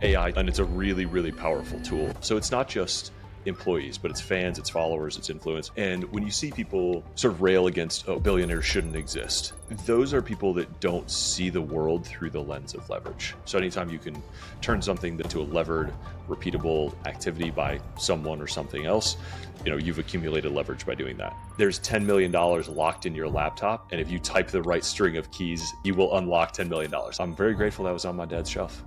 AI, and it's a really, really powerful tool. So it's not just employees, but it's fans, it's followers, it's influence. And when you see people sort of rail against, oh, billionaires shouldn't exist, those are people that don't see the world through the lens of leverage. So anytime you can turn something into a levered, repeatable activity by someone or something else, you've accumulated leverage by doing that. There's $10 million locked in your laptop, and if you type the right string of keys, you will unlock $10 million. I'm very grateful that was on my dad's shelf.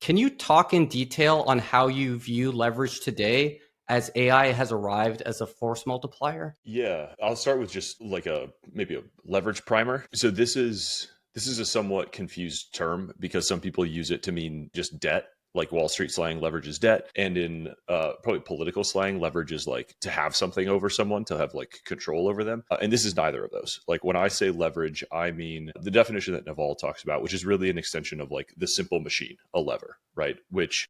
Can you talk in detail on how you view leverage today as AI has arrived as a force multiplier? Yeah, I'll start with just like maybe a leverage primer. So this is a somewhat confused term because some people use it to mean just debt. Like Wall Street slang, leverage is debt. And in probably political slang, leverage is like to have something over someone, to have like control over them. And this is neither of those. Like when I say leverage, I mean the definition that Naval talks about, which is really an extension of like the simple machine, a lever, right? Which,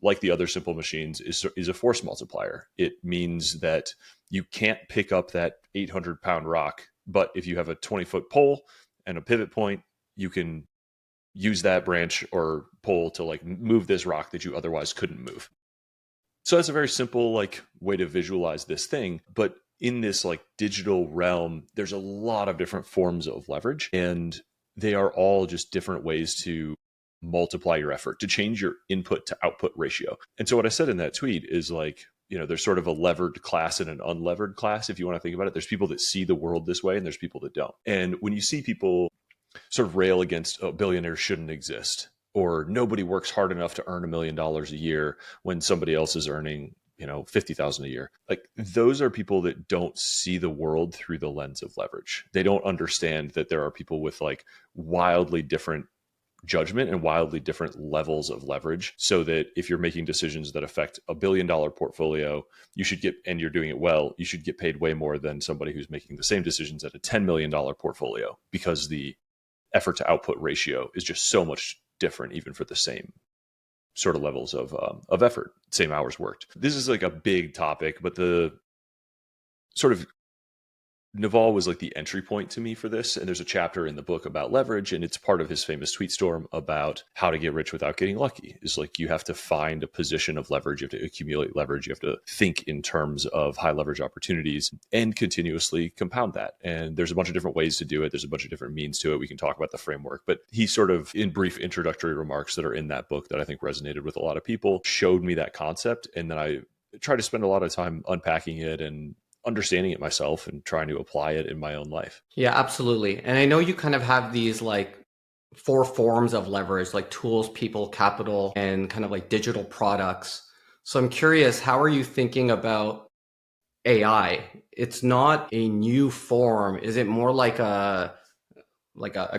like the other simple machines, is a force multiplier. It means that you can't pick up that 800-pound rock, but if you have a 20-foot pole and a pivot point, you can use that branch or pole to like move this rock that you otherwise couldn't move. So that's a very simple like way to visualize this thing. But in this like digital realm, there's a lot of different forms of leverage, and they are all just different ways to multiply your effort, to change your input to output ratio. And so what I said in that tweet is like, there's sort of a levered class and an unlevered class. If you want to think about it, there's people that see the world this way and there's people that don't. And when you see people sort of rail against, oh, billionaires shouldn't exist, or nobody works hard enough to earn $1 million a year when somebody else is earning, 50,000 a year. Like those are people that don't see the world through the lens of leverage. They don't understand that there are people with like wildly different judgment and wildly different levels of leverage, so that if you're making decisions that affect $1 billion portfolio, and you're doing it well, you should get paid way more than somebody who's making the same decisions at a $10 million portfolio, because the effort to output ratio is just so much different, even for the same sort of levels of effort, same hours worked. This is like a big topic, but the sort of Naval was like the entry point to me for this. And there's a chapter in the book about leverage, and it's part of his famous tweet storm about how to get rich without getting lucky. Is like you have to find a position of leverage, you have to accumulate leverage, you have to think in terms of high leverage opportunities and continuously compound that. And there's a bunch of different ways to do it. There's a bunch of different means to it. We can talk about the framework, but he sort of, in brief introductory remarks that are in that book that I think resonated with a lot of people, showed me that concept. And then I tried to spend a lot of time unpacking it and understanding it myself and trying to apply it in my own life. Yeah, absolutely. And I know you kind of have these like four forms of leverage, like tools, people, capital, and kind of like digital products. So I'm curious, how are you thinking about AI? It's not a new form. Is it more like a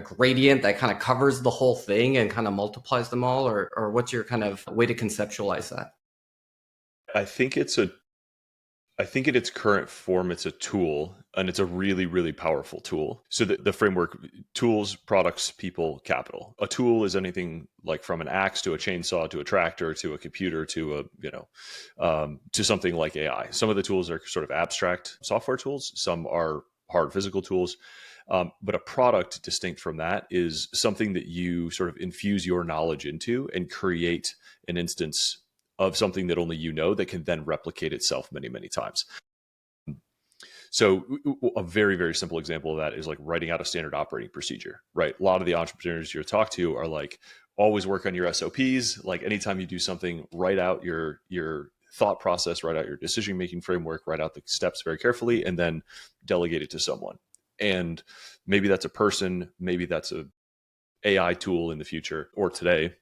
gradient that kind of covers the whole thing and kind of multiplies them all, or what's your kind of way to conceptualize that? I think in its current form, it's a tool, and it's a really, really powerful tool. So the framework: tools, products, people, capital. A tool is anything like from an axe to a chainsaw to a tractor to a computer to to something like AI. Some of the tools are sort of abstract software tools. Some are hard physical tools. But a product distinct from that is something that you sort of infuse your knowledge into and create an instance of something that only you know, that can then replicate itself many, many times. So a very, very simple example of that is like writing out a standard operating procedure, right? A lot of the entrepreneurs you talk to are like, always work on your SOPs. Like anytime you do something, write out your thought process, write out your decision-making framework, write out the steps very carefully, and then delegate it to someone. And maybe that's a person, maybe that's a AI tool in the future or today,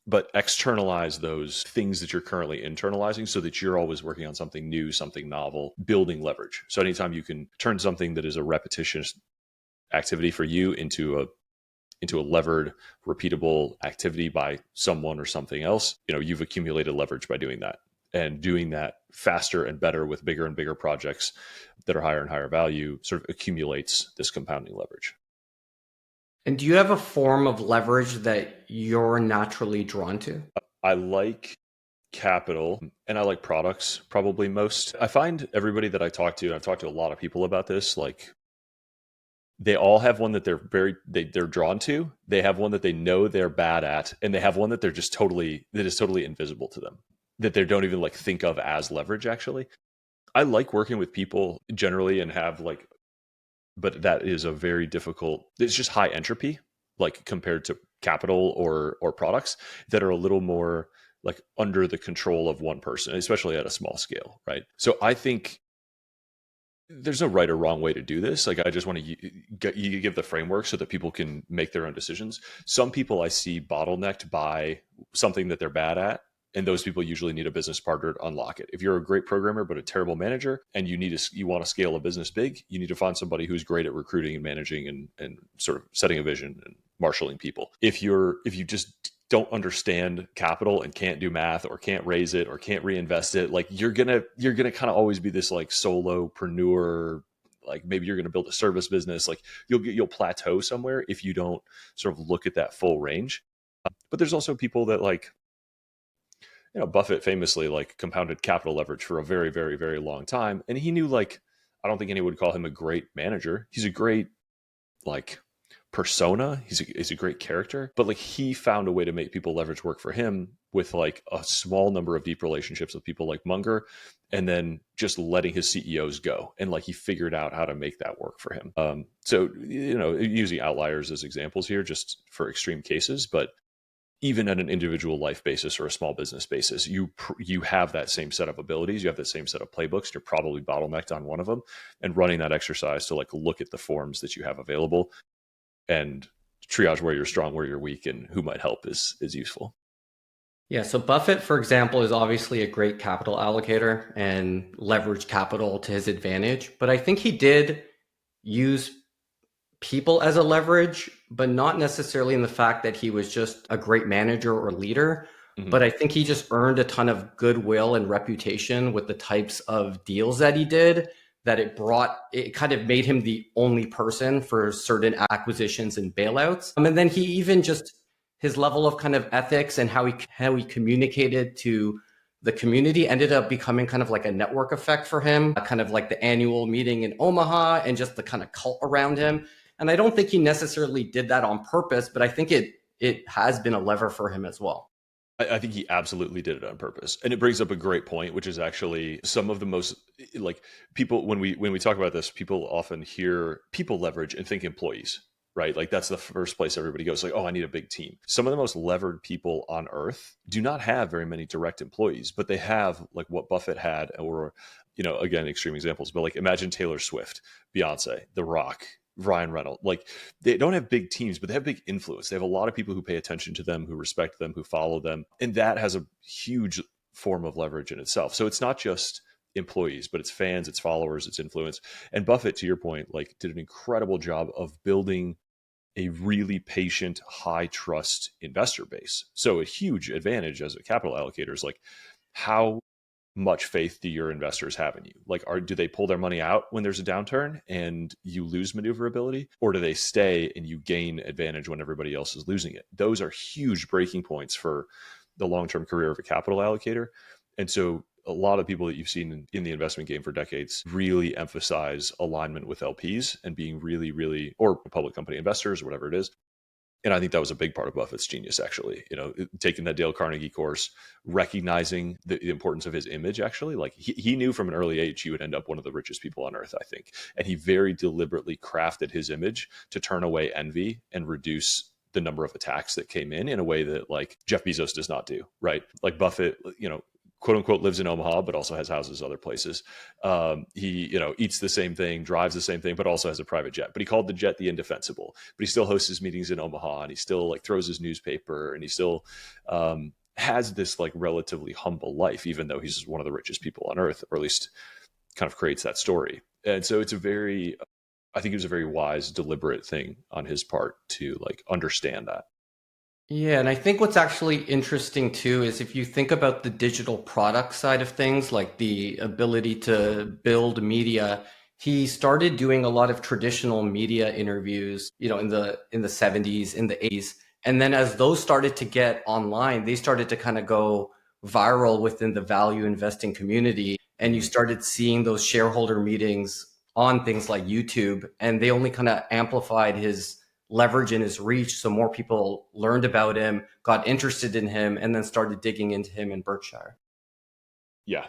but externalize those things that you're currently internalizing so that you're always working on something new, something novel, building leverage. So anytime you can turn something that is a repetitious activity for you into a levered, repeatable activity by someone or something else, you've accumulated leverage by doing that. And doing that faster and better with bigger and bigger projects that are higher and higher value sort of accumulates this compounding leverage. And do you have a form of leverage that you're naturally drawn to? I like capital and I like products probably most. I find everybody that I talk to, and I've talked to a lot of people about this, like They all have one that they're drawn to. They have one that they know they're bad at, and they have one that that is totally invisible to them, that they don't even like think of as leverage actually. I like working with people generally and have like, but that is a very difficult, it's just high entropy, like compared to capital or products that are a little more like under the control of one person, especially at a small scale, right? So I think there's no right or wrong way to do this. Like I just want to you give the framework so that people can make their own decisions. Some people I see bottlenecked by something that they're bad at, and those people usually need a business partner to unlock it. If you're a great programmer but a terrible manager, and you want to scale a business big, you need to find somebody who's great at recruiting and managing and sort of setting a vision and marshaling people. If you just don't understand capital and can't do math or can't raise it or can't reinvest it, like you're gonna kind of always be this like solopreneur. Like maybe you're going to build a service business. Like you'll plateau somewhere if you don't sort of look at that full range. But there's also people that like, Buffett famously like compounded capital leverage for a very, very, very long time. And he knew like, I don't think anyone would call him a great manager. He's a great like persona. He's a great character, but like he found a way to make people leverage work for him with like a small number of deep relationships with people like Munger, and then just letting his CEOs go. And like he figured out how to make that work for him. So, using outliers as examples here, just for extreme cases, but even at an individual life basis or a small business basis, you have that same set of abilities, you have that same set of playbooks. You're probably bottlenecked on one of them, and running that exercise to like look at the forms that you have available and triage where you're strong, where you're weak, and who might help is useful. Yeah, so Buffett, for example, is obviously a great capital allocator and leveraged capital to his advantage. But I think he did use people as a leverage, but not necessarily in the fact that he was just a great manager or leader. Mm-hmm. But I think he just earned a ton of goodwill and reputation with the types of deals that he did, that it kind of made him the only person for certain acquisitions and bailouts. And then he even just, his level of kind of ethics and how he communicated to the community ended up becoming kind of like a network effect for him, kind of like the annual meeting in Omaha and just the kind of cult around him. And I don't think he necessarily did that on purpose, but I think it has been a lever for him as well. I think he absolutely did it on purpose. And it brings up a great point, which is actually some of the most like people, when we talk about this, people often hear people leverage and think employees, right? Like that's the first place everybody goes, like, oh, I need a big team. Some of the most levered people on earth do not have very many direct employees, but they have like what Buffett had, or, again, extreme examples, but like imagine Taylor Swift, Beyonce, The Rock, Ryan Reynolds. Like they don't have big teams, but they have big influence. They have a lot of people who pay attention to them, who respect them, who follow them. And that has a huge form of leverage in itself. So it's not just employees, but it's fans, it's followers, it's influence. And Buffett, to your point, like did an incredible job of building a really patient, high trust investor base. So a huge advantage as a capital allocator is like, how much faith do your investors have in you? Like, do they pull their money out when there's a downturn and you lose maneuverability, or do they stay and you gain advantage when everybody else is losing it? Those are huge breaking points for the long-term career of a capital allocator. And so a lot of people that you've seen in the investment game for decades really emphasize alignment with LPs and being really, really, or public company investors or whatever it is. And I think that was a big part of Buffett's genius, actually, taking that Dale Carnegie course, recognizing the importance of his image, actually. Like he knew from an early age he would end up one of the richest people on earth, I think. And he very deliberately crafted his image to turn away envy and reduce the number of attacks that came in a way that like Jeff Bezos does not do, right? Like Buffett, quote unquote, lives in Omaha, but also has houses other places. He, eats the same thing, drives the same thing, but also has a private jet. But he called the jet the Indefensible. But he still hosts his meetings in Omaha, and he still like throws his newspaper, and he still has this like relatively humble life, even though he's one of the richest people on earth, or at least kind of creates that story. And so I think it was a very wise, deliberate thing on his part to like understand that. Yeah, and I think what's actually interesting too is if you think about the digital product side of things, like the ability to build media, he started doing a lot of traditional media interviews, in the 70s, in the 80s. And then as those started to get online, they started to kind of go viral within the value investing community. And you started seeing those shareholder meetings on things like YouTube, and they only kind of amplified his leverage and his reach. So more people learned about him, got interested in him, and then started digging into him in Berkshire. Yeah,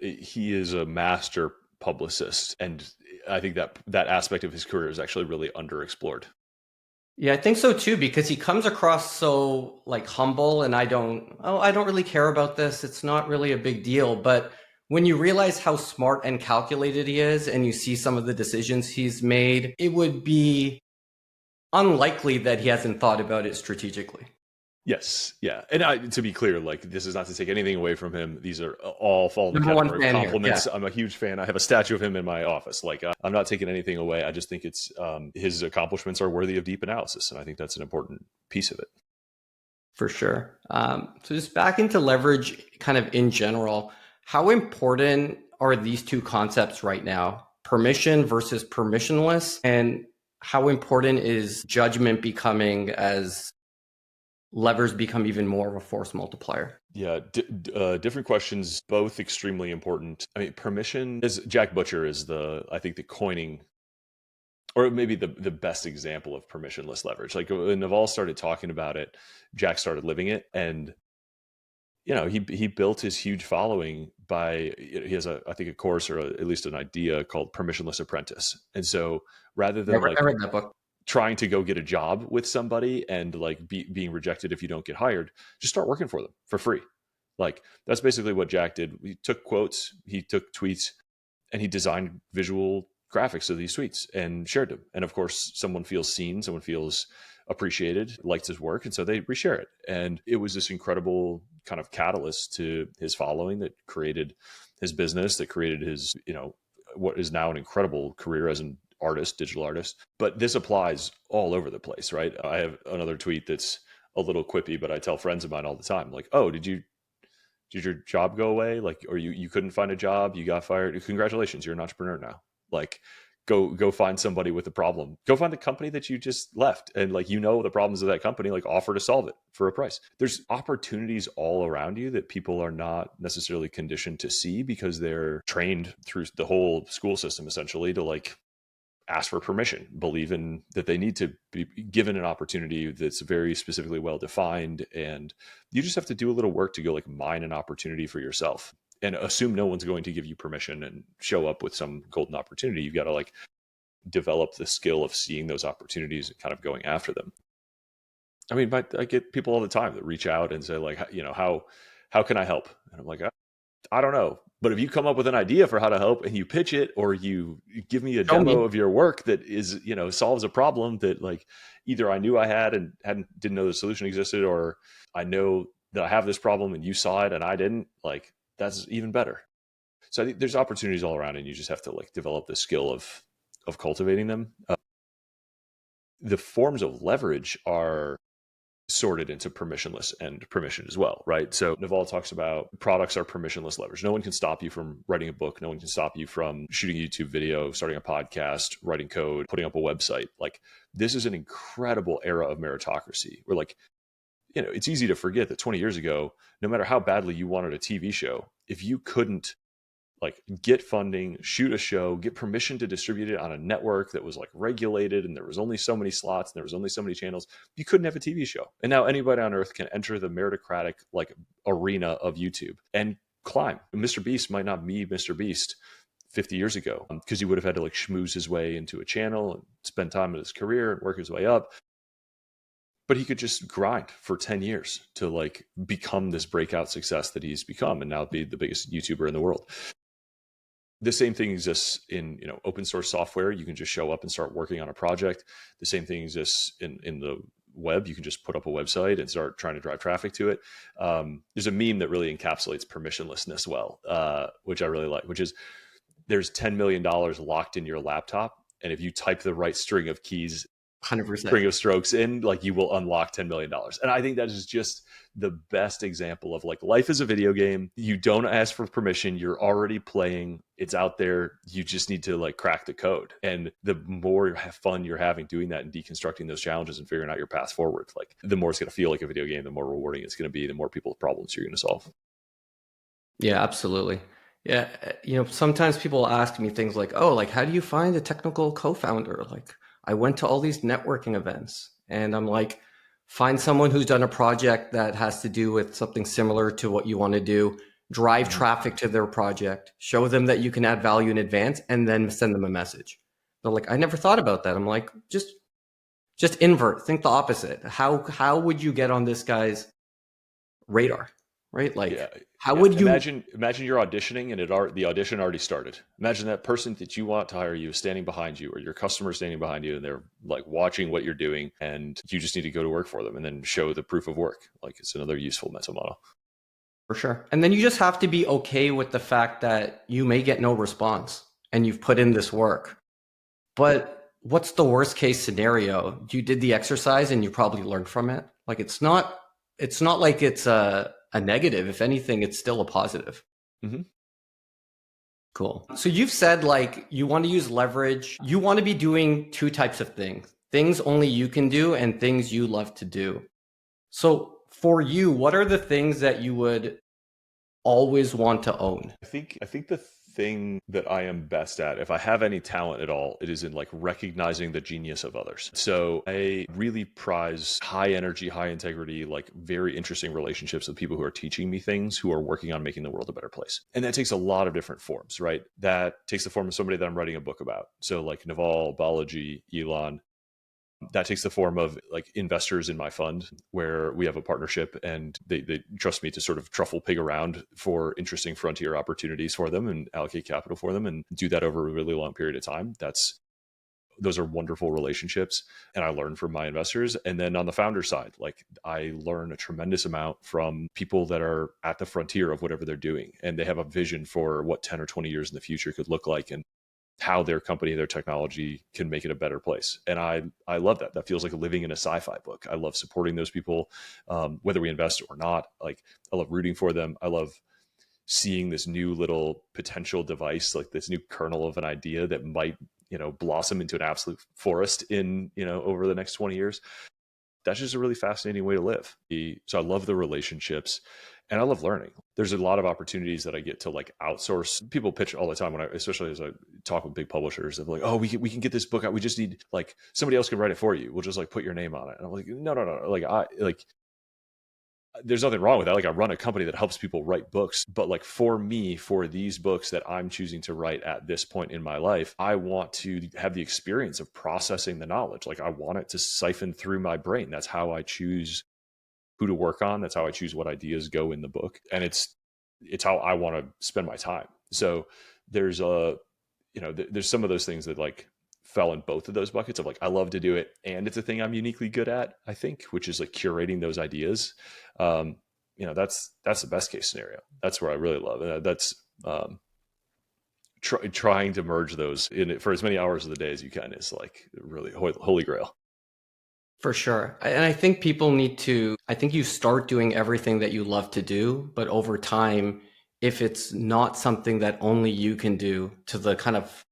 he is a master publicist, and I think that aspect of his career is actually really underexplored. Yeah, I think so too, because he comes across so like humble, and I don't really care about this. It's not really a big deal. But when you realize how smart and calculated he is, and you see some of the decisions he's made, it would be unlikely that he hasn't thought about it strategically. Yes, yeah, and to be clear, like, this is not to take anything away from him. These are all fall in the Number one category of fan here. compliments. Yeah. I'm a huge fan. I have a statue of him in my office. Like, I'm not taking anything away. I just think it's his accomplishments are worthy of deep analysis, and I think that's an important piece of it. For sure. So just back into leverage, kind of in general, how important are these two concepts right now? Permission versus permissionless, and how important is judgment becoming as levers become even more of a force multiplier? Yeah, different questions, both extremely important. I mean, permission is Jack Butcher is I think the coining, or maybe the best example of permissionless leverage. Like, when Naval started talking about it, Jack started living it, and he built his huge following by, he has I think a course, or at least an idea called Permissionless Apprentice. And so rather than I read that book. trying to go get a job with somebody and like being rejected if you don't get hired, just start working for them for free. Like, that's basically what Jack did. He took quotes, he took tweets, and he designed visual graphics of these tweets and shared them. And of course, someone feels seen, someone feels appreciated, liked his work, and so they reshare it. And it was this incredible kind of catalyst to his following that created his business, that created his, what is now an incredible career as an artist, digital artist. But this applies all over the place, right? I have another tweet that's a little quippy, but I tell friends of mine all the time, like, oh, did your job go away? Like, or you couldn't find a job, you got fired. Congratulations, you're an entrepreneur now. Like, go find somebody with a problem. Go find the company that you just left, and like, the problems of that company, like, offer to solve it for a price. There's opportunities all around you that people are not necessarily conditioned to see because they're trained through the whole school system essentially to like ask for permission, believe in that they need to be given an opportunity that's very specifically well defined, and you just have to do a little work to go like mine an opportunity for yourself and assume no one's going to give you permission and show up with some golden opportunity. You've got to like develop the skill of seeing those opportunities and kind of going after them. I mean, I get people all the time that reach out and say like, how can I help? And I'm like, I don't know. But if you come up with an idea for how to help and you pitch it, or you give me a demo of your work that is, solves a problem that like either I knew I had and didn't know the solution existed, or I know that I have this problem and you saw it and I didn't, like, that's even better. So I think there's opportunities all around, and you just have to like develop the skill of cultivating them. The forms of leverage are sorted into permissionless and permission as well, right? So Naval talks about products are permissionless leverage. No one can stop you from writing a book. No one can stop you from shooting a YouTube video, starting a podcast, writing code, putting up a website. Like, this is an incredible era of meritocracy where, like, it's easy to forget that 20 years ago, no matter how badly you wanted a TV show, if you couldn't like get funding, shoot a show, get permission to distribute it on a network that was like regulated, and there was only so many slots and there was only so many channels, you couldn't have a TV show. And now anybody on earth can enter the meritocratic like arena of YouTube and climb. Mr. Beast might not be Mr. Beast 50 years ago because he would have had to like schmooze his way into a channel and spend time in his career and work his way up. But he could just grind for 10 years to like become this breakout success that he's become and now be the biggest YouTuber in the world. The same thing exists in open source software. You can just show up and start working on a project. The same thing exists in the web. You can just put up a website and start trying to drive traffic to it. There's a meme that really encapsulates permissionlessness well, which I really like, which is there's $10 million locked in your laptop. And if you type the right string of keys, 100%. String of strokes in, like, you will unlock $10 million. And I think that is just the best example of like, life is a video game. You don't ask for permission. You're already playing. It's out there. You just need to like crack the code. And the more fun you're having doing that and deconstructing those challenges and figuring out your path forward, like, the more it's going to feel like a video game, the more rewarding it's going to be, the more people's problems you're going to solve. Yeah, absolutely. Yeah, sometimes people ask me things like, "Oh, like how do you find a technical co-founder?" Like, I went to all these networking events, and I'm like, find someone who's done a project that has to do with something similar to what you want to do, drive Mhm. traffic to their project, show them that you can add value in advance, and then send them a message. They're like, "I never thought about that." I'm like, just invert, think the opposite. How would you get on this guy's radar, right? Yeah, Like, how yeah. would you? Imagine you're auditioning and the audition already started. Imagine that person that you want to hire you is standing behind you, or your customer standing behind you, and they're like watching what you're doing, and you just need to go to work for them and then show the proof of work. Like, it's another useful mental model. For sure. And then you just have to be okay with the fact that you may get no response and you've put in this work. But what's the worst case scenario? You did the exercise and you probably learned from it. Like it's not like it's a negative. If anything, it's still a positive. Hmm. Cool. So you've said like you want to use leverage. You want to be doing two types of things. Things only you can do and things you love to do. So for you, what are the things that you would always want to own? I think the thing that I am best at, if I have any talent at all, it is in like recognizing the genius of others. So I really prize high energy, high integrity, like very interesting relationships with people who are teaching me things, who are working on making the world a better place. And that takes a lot of different forms, right? That takes the form of somebody that I'm writing a book about. So like Naval, Balaji, Elon, that takes the form of like investors in my fund where we have a partnership and they trust me to sort of truffle pig around for interesting frontier opportunities for them and allocate capital for them and do that over a really long period of time. Those are wonderful relationships and I learn from my investors. And then on the founder side, like I learn a tremendous amount from people that are at the frontier of whatever they're doing and they have a vision for what 10 or 20 years in the future could look like and how their company, their technology can make it a better place. And I love that. That feels like living in a sci-fi book. I love supporting those people, whether we invest or not. Like I love rooting for them. I love seeing this new little potential device, like this new kernel of an idea that might, blossom into an absolute forest in, over the next 20 years. That's just a really fascinating way to live. So I love the relationships and I love learning. There's a lot of opportunities that I get to like outsource. People pitch all the time especially as I talk with big publishers, they're like, "Oh, we can get this book out. We just need like somebody else can write it for you. We'll just like put your name on it." And I'm like, no, no, no. There's nothing wrong with that. Like I run a company that helps people write books, but like for me, for these books that I'm choosing to write at this point in my life, I want to have the experience of processing the knowledge. Like I want it to siphon through my brain. That's how I choose who to work on. That's how I choose what ideas go in the book. And it's how I want to spend my time. So there's there's some of those things that like fell in both of those buckets of like I love to do it and it's a thing I'm uniquely good at, I think, which is like curating those ideas. um that's the best case scenario. That's where I really love it. That's trying to merge those in it for as many hours of the day as you can is like really holy grail. For sure. And I think I think you start doing everything that you love to do, but over time, if it's not something that only you can do to the kind of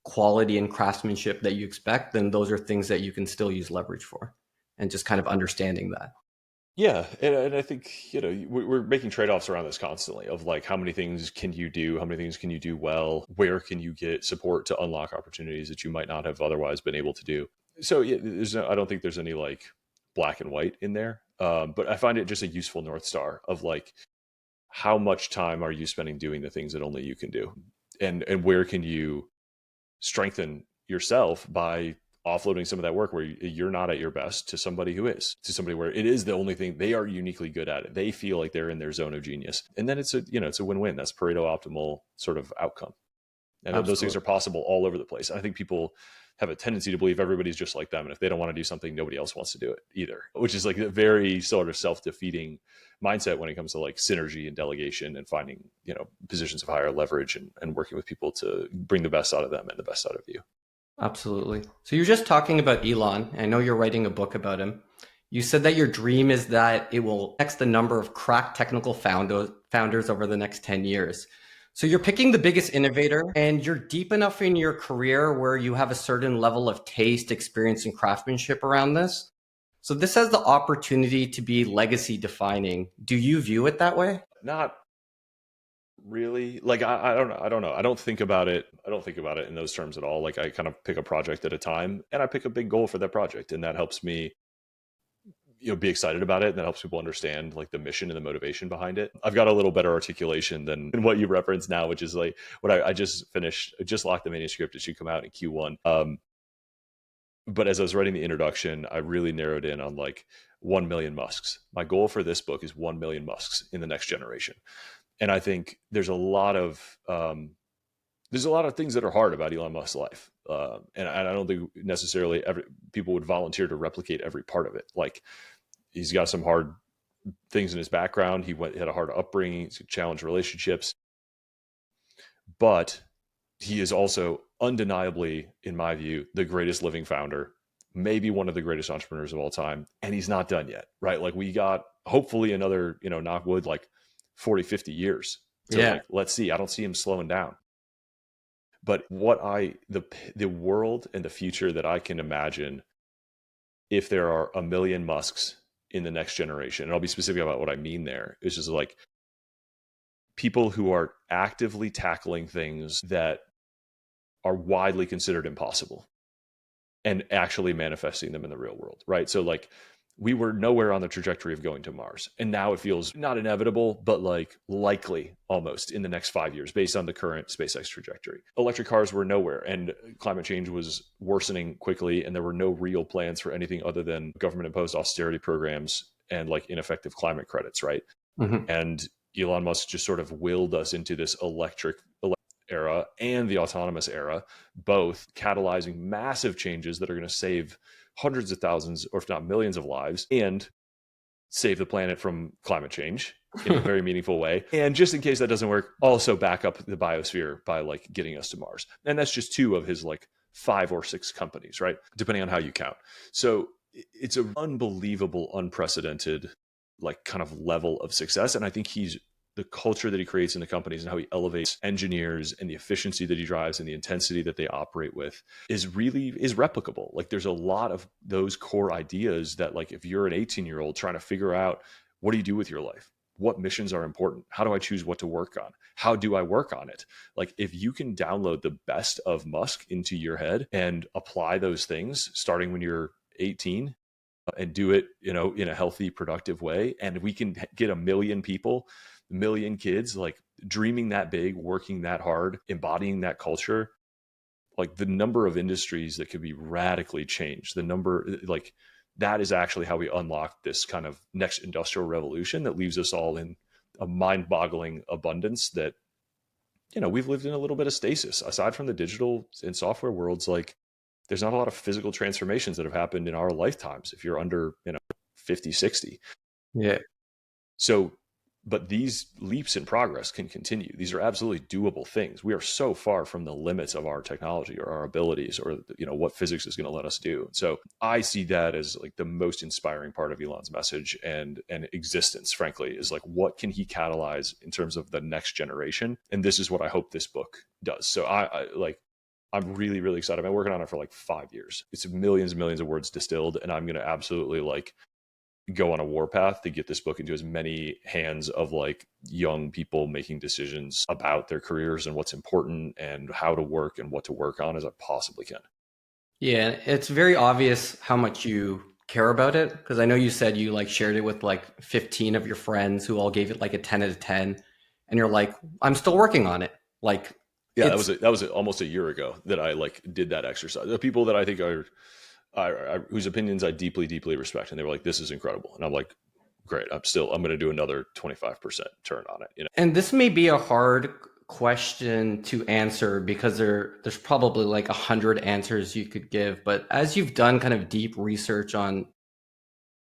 quality and craftsmanship that you expect, then those are things that you can still use leverage for and just kind of understanding that. Yeah, and I think we're making trade-offs around this constantly of like how many things can you do, how many things can you do well, where can you get support to unlock opportunities that you might not have otherwise been able to do. So yeah, I don't think there's any like black and white in there, but I find it just a useful North Star of like how much time are you spending doing the things that only you can do, and where can you strengthen yourself by offloading some of that work where you're not at your best to somebody who is, to somebody where it is the only thing they are uniquely good at it. They feel like they're in their zone of genius. And then it's a win-win. That's Pareto optimal sort of outcome. And those things Absolutely. are possible all over the place. I think people have a tendency to believe everybody's just like them. And if they don't want to do something, nobody else wants to do it either, which is like a very sort of self-defeating mindset when it comes to like synergy and delegation and finding, positions of higher leverage and working with people to bring the best out of them and the best out of you. Absolutely. So you're just talking about Elon. I know you're writing a book about him. You said that your dream is that it will X the number of crack technical founders over the next 10 years. So you're picking the biggest innovator and you're deep enough in your career where you have a certain level of taste, experience, and craftsmanship around this. So this has the opportunity to be legacy defining. Do you view it that way? Not really. Like I don't know. I don't think about it. I don't think about it in those terms at all. Like I kind of pick a project at a time, and I pick a big goal for that project, and that helps me, be excited about it, and that helps people understand like the mission and the motivation behind it. I've got a little better articulation than what you referenced now, which is like what I just finished. I just locked the manuscript. It should come out in Q1. But as I was writing the introduction, I really narrowed in on like 1 million Musks. My goal for this book is 1 million Musks in the next generation. And I think there's a lot of things that are hard about Elon Musk's life. And I don't think necessarily people would volunteer to replicate every part of it. Like he's got some hard things in his background. He had a hard upbringing, he's challenged relationships, but he is also undeniably, in my view, the greatest living founder, maybe one of the greatest entrepreneurs of all time. And he's not done yet, right? Like we got hopefully another, knock wood, like 40, 50 years. So Yeah. like, let's see, I don't see him slowing down. But the world and the future that I can imagine if there are a million Musks in the next generation, and I'll be specific about what I mean there, is just like people who are actively tackling things that are widely considered impossible and actually manifesting them in the real world, right? So like we were nowhere on the trajectory of going to Mars, and now it feels not inevitable, but like likely almost in the next 5 years based on the current SpaceX trajectory. Electric cars were nowhere, and climate change was worsening quickly, and there were no real plans for anything other than government imposed austerity programs and like ineffective climate credits, right? Mm-hmm. And Elon Musk just sort of willed us into this electric era and the autonomous era, both catalyzing massive changes that are going to save hundreds of thousands, or if not millions of lives, and save the planet from climate change in a very meaningful way. And just in case that doesn't work, also back up the biosphere by like getting us to Mars. And that's just two of his like 5 or 6 companies, right? Depending on how you count. So it's an unbelievable, unprecedented, like kind of level of success. And I think the culture that he creates in the companies and how he elevates engineers and the efficiency that he drives and the intensity that they operate with is replicable. Like there's a lot of those core ideas that like if you're an 18-year-old trying to figure out what do you do with your life? What missions are important? How do I choose what to work on? How do I work on it? Like if you can download the best of Musk into your head and apply those things starting when you're 18 and do it, in a healthy, productive way, and we can get 1 million people, 1 million kids like dreaming that big, working that hard, embodying that culture, like the number of industries that could be radically changed, the number, like that is actually how we unlock this kind of next industrial revolution that leaves us all in a mind-boggling abundance that, we've lived in a little bit of stasis. Aside from the digital and software worlds, like there's not a lot of physical transformations that have happened in our lifetimes if you're under, 50, 60. Yeah. So, but these leaps in progress can continue. These are absolutely doable things. We are so far from the limits of our technology or our abilities or, what physics is going to let us do. So I see that as like the most inspiring part of Elon's message and existence, frankly, is like, what can he catalyze in terms of the next generation? And this is what I hope this book does. So I'm really, really excited. I've been working on it for like 5 years. It's millions and millions of words distilled, and I'm going to absolutely like go on a warpath to get this book into as many hands of like young people making decisions about their careers and what's important and how to work and what to work on as I possibly can. Yeah, it's very obvious how much you care about it, because I know you said you like shared it with like 15 of your friends who all gave it like a 10 out of 10, and you're like, I'm still working on it. Like, yeah, that was almost a year ago that I like did that exercise. The people that I think are whose opinions I deeply, deeply respect, and they were like, "This is incredible," and I'm like, "Great, I'm going to do another 25% turn on it." And this may be a hard question to answer because there's probably like 100 answers you could give. But as you've done kind of deep research on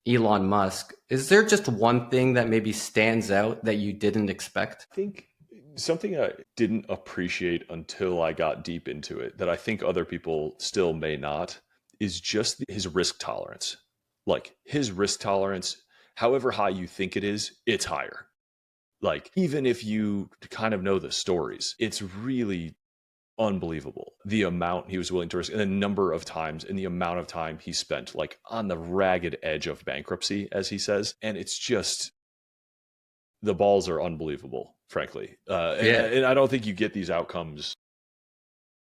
Elon Musk, is there just one thing that maybe stands out that you didn't expect? I think something I didn't appreciate until I got deep into it, that I think other people still may not, is just his risk tolerance. Like his risk tolerance, however high you think it is, it's higher. Like even if you kind of know the stories, it's really unbelievable the amount he was willing to risk and the number of times and the amount of time he spent like on the ragged edge of bankruptcy, as he says. And it's just the balls are unbelievable, frankly. Yeah. And I don't think you get these outcomes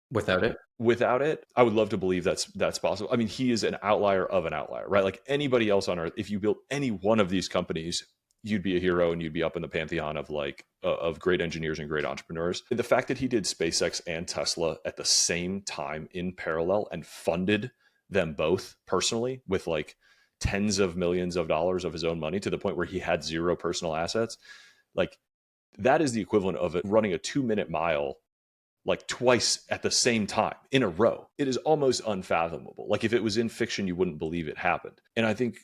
Without it. without it. I would love to believe that's possible. I mean, he is an outlier of an outlier, right? Like anybody else on earth, if you built any one of these companies, you'd be a hero and you'd be up in the pantheon of like of great engineers and great entrepreneurs. The fact that he did SpaceX and Tesla at the same time in parallel and funded them both personally with like tens of millions of dollars of his own money to the point where he had zero personal assets, like that is the equivalent of it running a 2-minute mile like twice at the same time in a row. It is almost unfathomable. Like if it was in fiction, you wouldn't believe it happened. And I think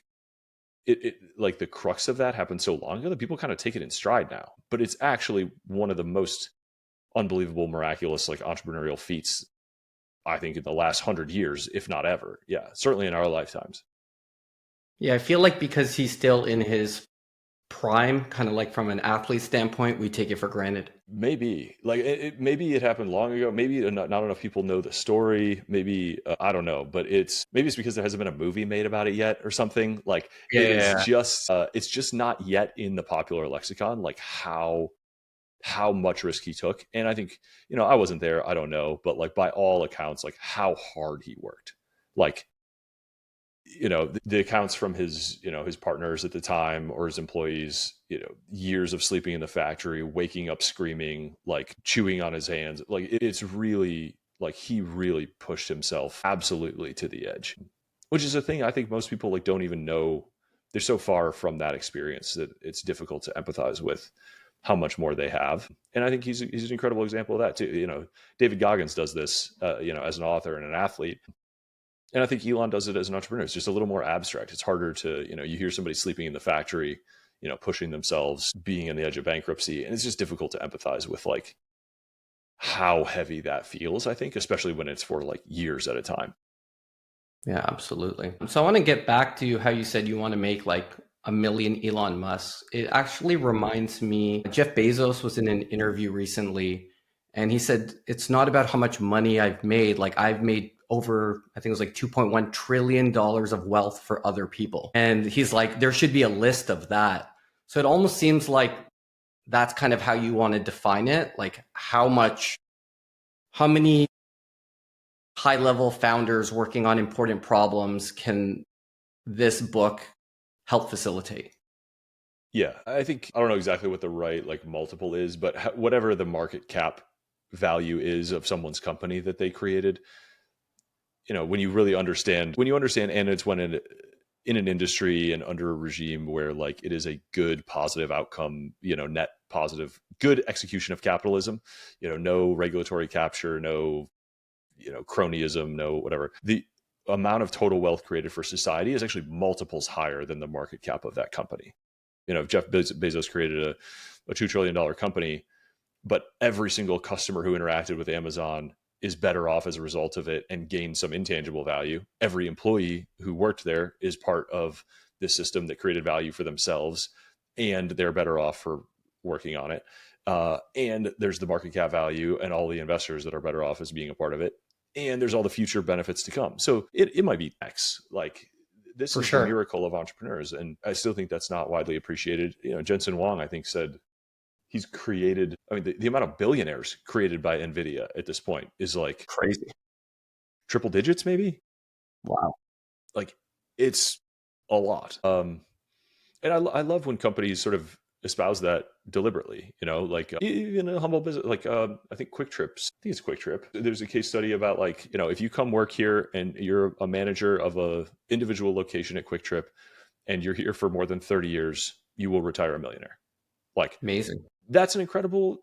it like the crux of that happened so long ago that people kind of take it in stride now. But it's actually one of the most unbelievable, miraculous, like entrepreneurial feats, I think, in the last 100 years, if not ever. Yeah, certainly in our lifetimes. Yeah, I feel like because he's still in his prime, kind of like from an athlete standpoint, we take it for granted. Maybe like maybe it happened long ago. Maybe not enough people know the story. Maybe I don't know, but maybe it's because there hasn't been a movie made about it yet or something. Like it is just it's just not yet in the popular lexicon. Like how much risk he took. And I think, I wasn't there. I don't know, but like by all accounts, like how hard he worked. Like the accounts from his partners at the time or his employees, years of sleeping in the factory, waking up screaming, like chewing on his hands. Like it's really like he really pushed himself absolutely to the edge, which is a thing I think most people like don't even know. They're so far from that experience that it's difficult to empathize with how much more they have. And I think he's an incredible example of that too. David Goggins does this, as an author and an athlete. And I think Elon does it as an entrepreneur. It's just a little more abstract. It's harder to, you hear somebody sleeping in the factory, pushing themselves, being on the edge of bankruptcy. And it's just difficult to empathize with like how heavy that feels, I think, especially when it's for like years at a time. Yeah, absolutely. So I want to get back to how you said you want to make like a million Elon Musk. It actually reminds me, Jeff Bezos was in an interview recently and he said, it's not about how much money I've made. Like I've made over, I think it was like $2.1 trillion of wealth for other people. And he's like, there should be a list of that. So it almost seems like that's kind of how you want to define it. Like how many high-level founders working on important problems can this book help facilitate? Yeah, I think, I don't know exactly what the right like multiple is, but whatever the market cap value is of someone's company that they created, when you understand, and it's when in an industry and under a regime where like it is a good positive outcome, net positive, good execution of capitalism, no regulatory capture, no, cronyism, no whatever. The amount of total wealth created for society is actually multiples higher than the market cap of that company. If Jeff Bezos created a $2 trillion company, but every single customer who interacted with Amazon is better off as a result of it and gained some intangible value. Every employee who worked there is part of this system that created value for themselves, and they're better off for working on it. And there's the market cap value and all the investors that are better off as being a part of it. And there's all the future benefits to come. So it might be X. Like this is the miracle of entrepreneurs. And I still think that's not widely appreciated. Jensen Huang, I think, said he's created, I mean, the amount of billionaires created by NVIDIA at this point is like crazy. Triple digits, maybe? Wow. Like it's a lot. And I love when companies sort of espouse that deliberately, like even a humble business, like I think Quick Trips, I think it's Quick Trip. There's a case study about like, if you come work here and you're a manager of a individual location at Quick Trip and you're here for more than 30 years, you will retire a millionaire. Like amazing. That's an incredible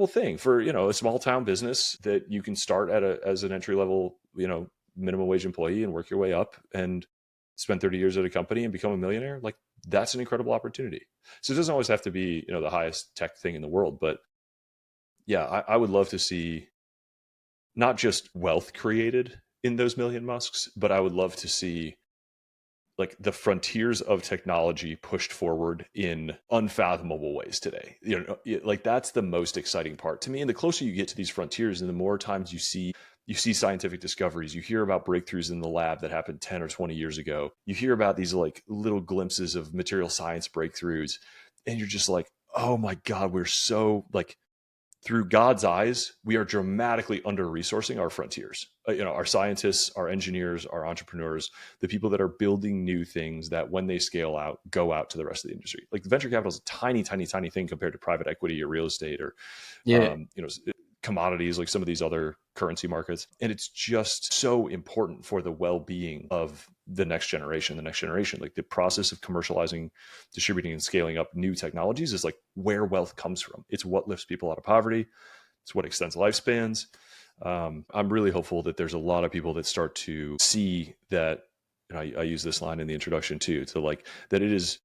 thing for, a small town business that you can start as an entry level, minimum wage employee and work your way up and spend 30 years at a company and become a millionaire. Like that's an incredible opportunity. So it doesn't always have to be, the highest tech thing in the world, but yeah, I would love to see not just wealth created in those million Musks, but I would love to see like the frontiers of technology pushed forward in unfathomable ways today. Like that's the most exciting part to me. And the closer you get to these frontiers and the more times you see scientific discoveries, you hear about breakthroughs in the lab that happened 10 or 20 years ago. You hear about these like little glimpses of material science breakthroughs and you're just like, oh my God, we're so like, through God's eyes, we are dramatically under-resourcing our frontiers. Our scientists, our engineers, our entrepreneurs, the people that are building new things that when they scale out, go out to the rest of the industry. Like venture capital is a tiny, tiny, tiny thing compared to private equity or real estate or, Yeah. commodities like some of these other currency markets. And it's just so important for the well-being of the next generation. Like the process of commercializing, distributing, and scaling up new technologies is like where wealth comes from. It's what lifts people out of poverty. It's what extends lifespans. I'm really hopeful that there's a lot of people that start to see that, and I use this line in the introduction too, to like that it is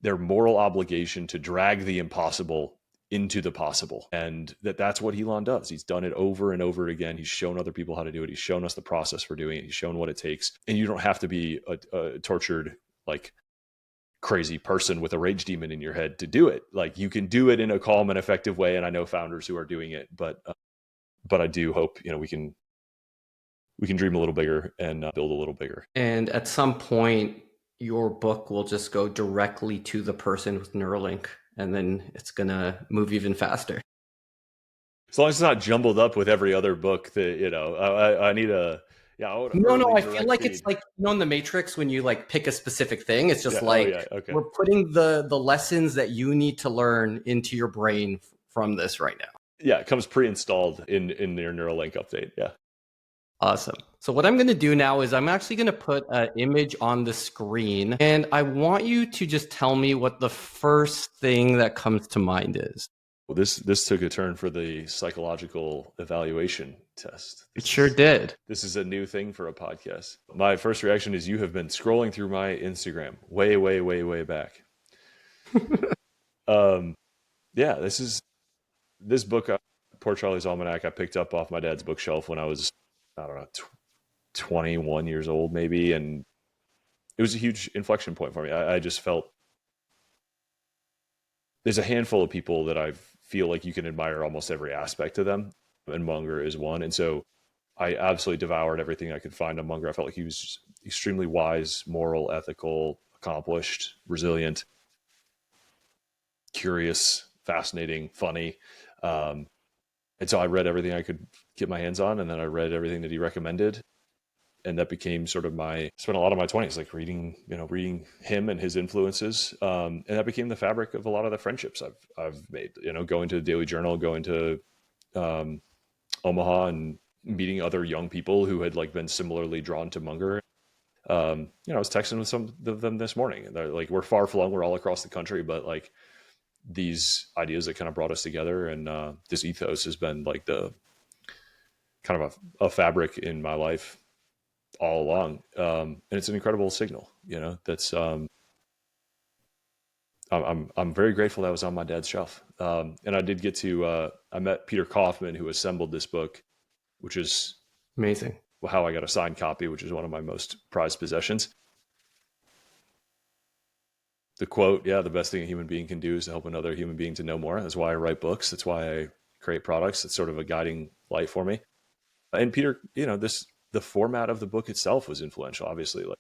their moral obligation to drag the impossible into the possible. And that's what Elon does. He's done it over and over again. He's shown other people how to do it. He's shown us the process for doing it. He's shown what it takes. And you don't have to be a tortured, like crazy person with a rage demon in your head to do it. Like you can do it in a calm and effective way. And I know founders who are doing it, but I do hope, we can dream a little bigger and build a little bigger. And at some point, your book will just go directly to the person with Neuralink, and then it's going to move even faster. As long as it's not jumbled up with every other book that, I need a, I feel like it's like, in the Matrix, when you like pick a specific thing, it's just we're putting the lessons that you need to learn into your brain from this right now. Yeah, it comes pre-installed in your Neuralink update. Yeah. Awesome. So what I'm going to do now is I'm actually going to put an image on the screen, and I want you to just tell me what the first thing that comes to mind is. Well, this took a turn for the psychological evaluation test. It sure did. This is a new thing for a podcast. My first reaction is you have been scrolling through my Instagram way, way, way, way back. Yeah, this book, Poor Charlie's Almanac, I picked up off my dad's bookshelf when I was, I don't know, 21 years old maybe. And it was a huge inflection point for me. I just felt there's a handful of people that I feel like you can admire almost every aspect of them. And Munger is one. And so I absolutely devoured everything I could find on Munger. I felt like he was extremely wise, moral, ethical, accomplished, resilient, curious, fascinating, funny. And so I read everything I could get my hands on, and then I read everything that he recommended. And that became sort of spent a lot of my 20s, like reading him and his influences. And that became the fabric of a lot of the friendships I've made, going to the Daily Journal, going to Omaha and meeting other young people who had like been similarly drawn to Munger. I was texting with some of them this morning, and they're like, we're far flung, we're all across the country, but like these ideas that kind of brought us together, and this ethos has been like the kind of a fabric in my life all along. And it's an incredible signal, that's I'm very grateful that was on my dad's shelf. And I did get to I met Peter Kaufman, who assembled this book, which is amazing. How I got a signed copy, which is one of my most prized possessions. The quote, the best thing a human being can do is to help another human being to know more. That's why I write books. That's why I create products. It's sort of a guiding light for me. And Peter, the format of the book itself was influential, obviously. Like,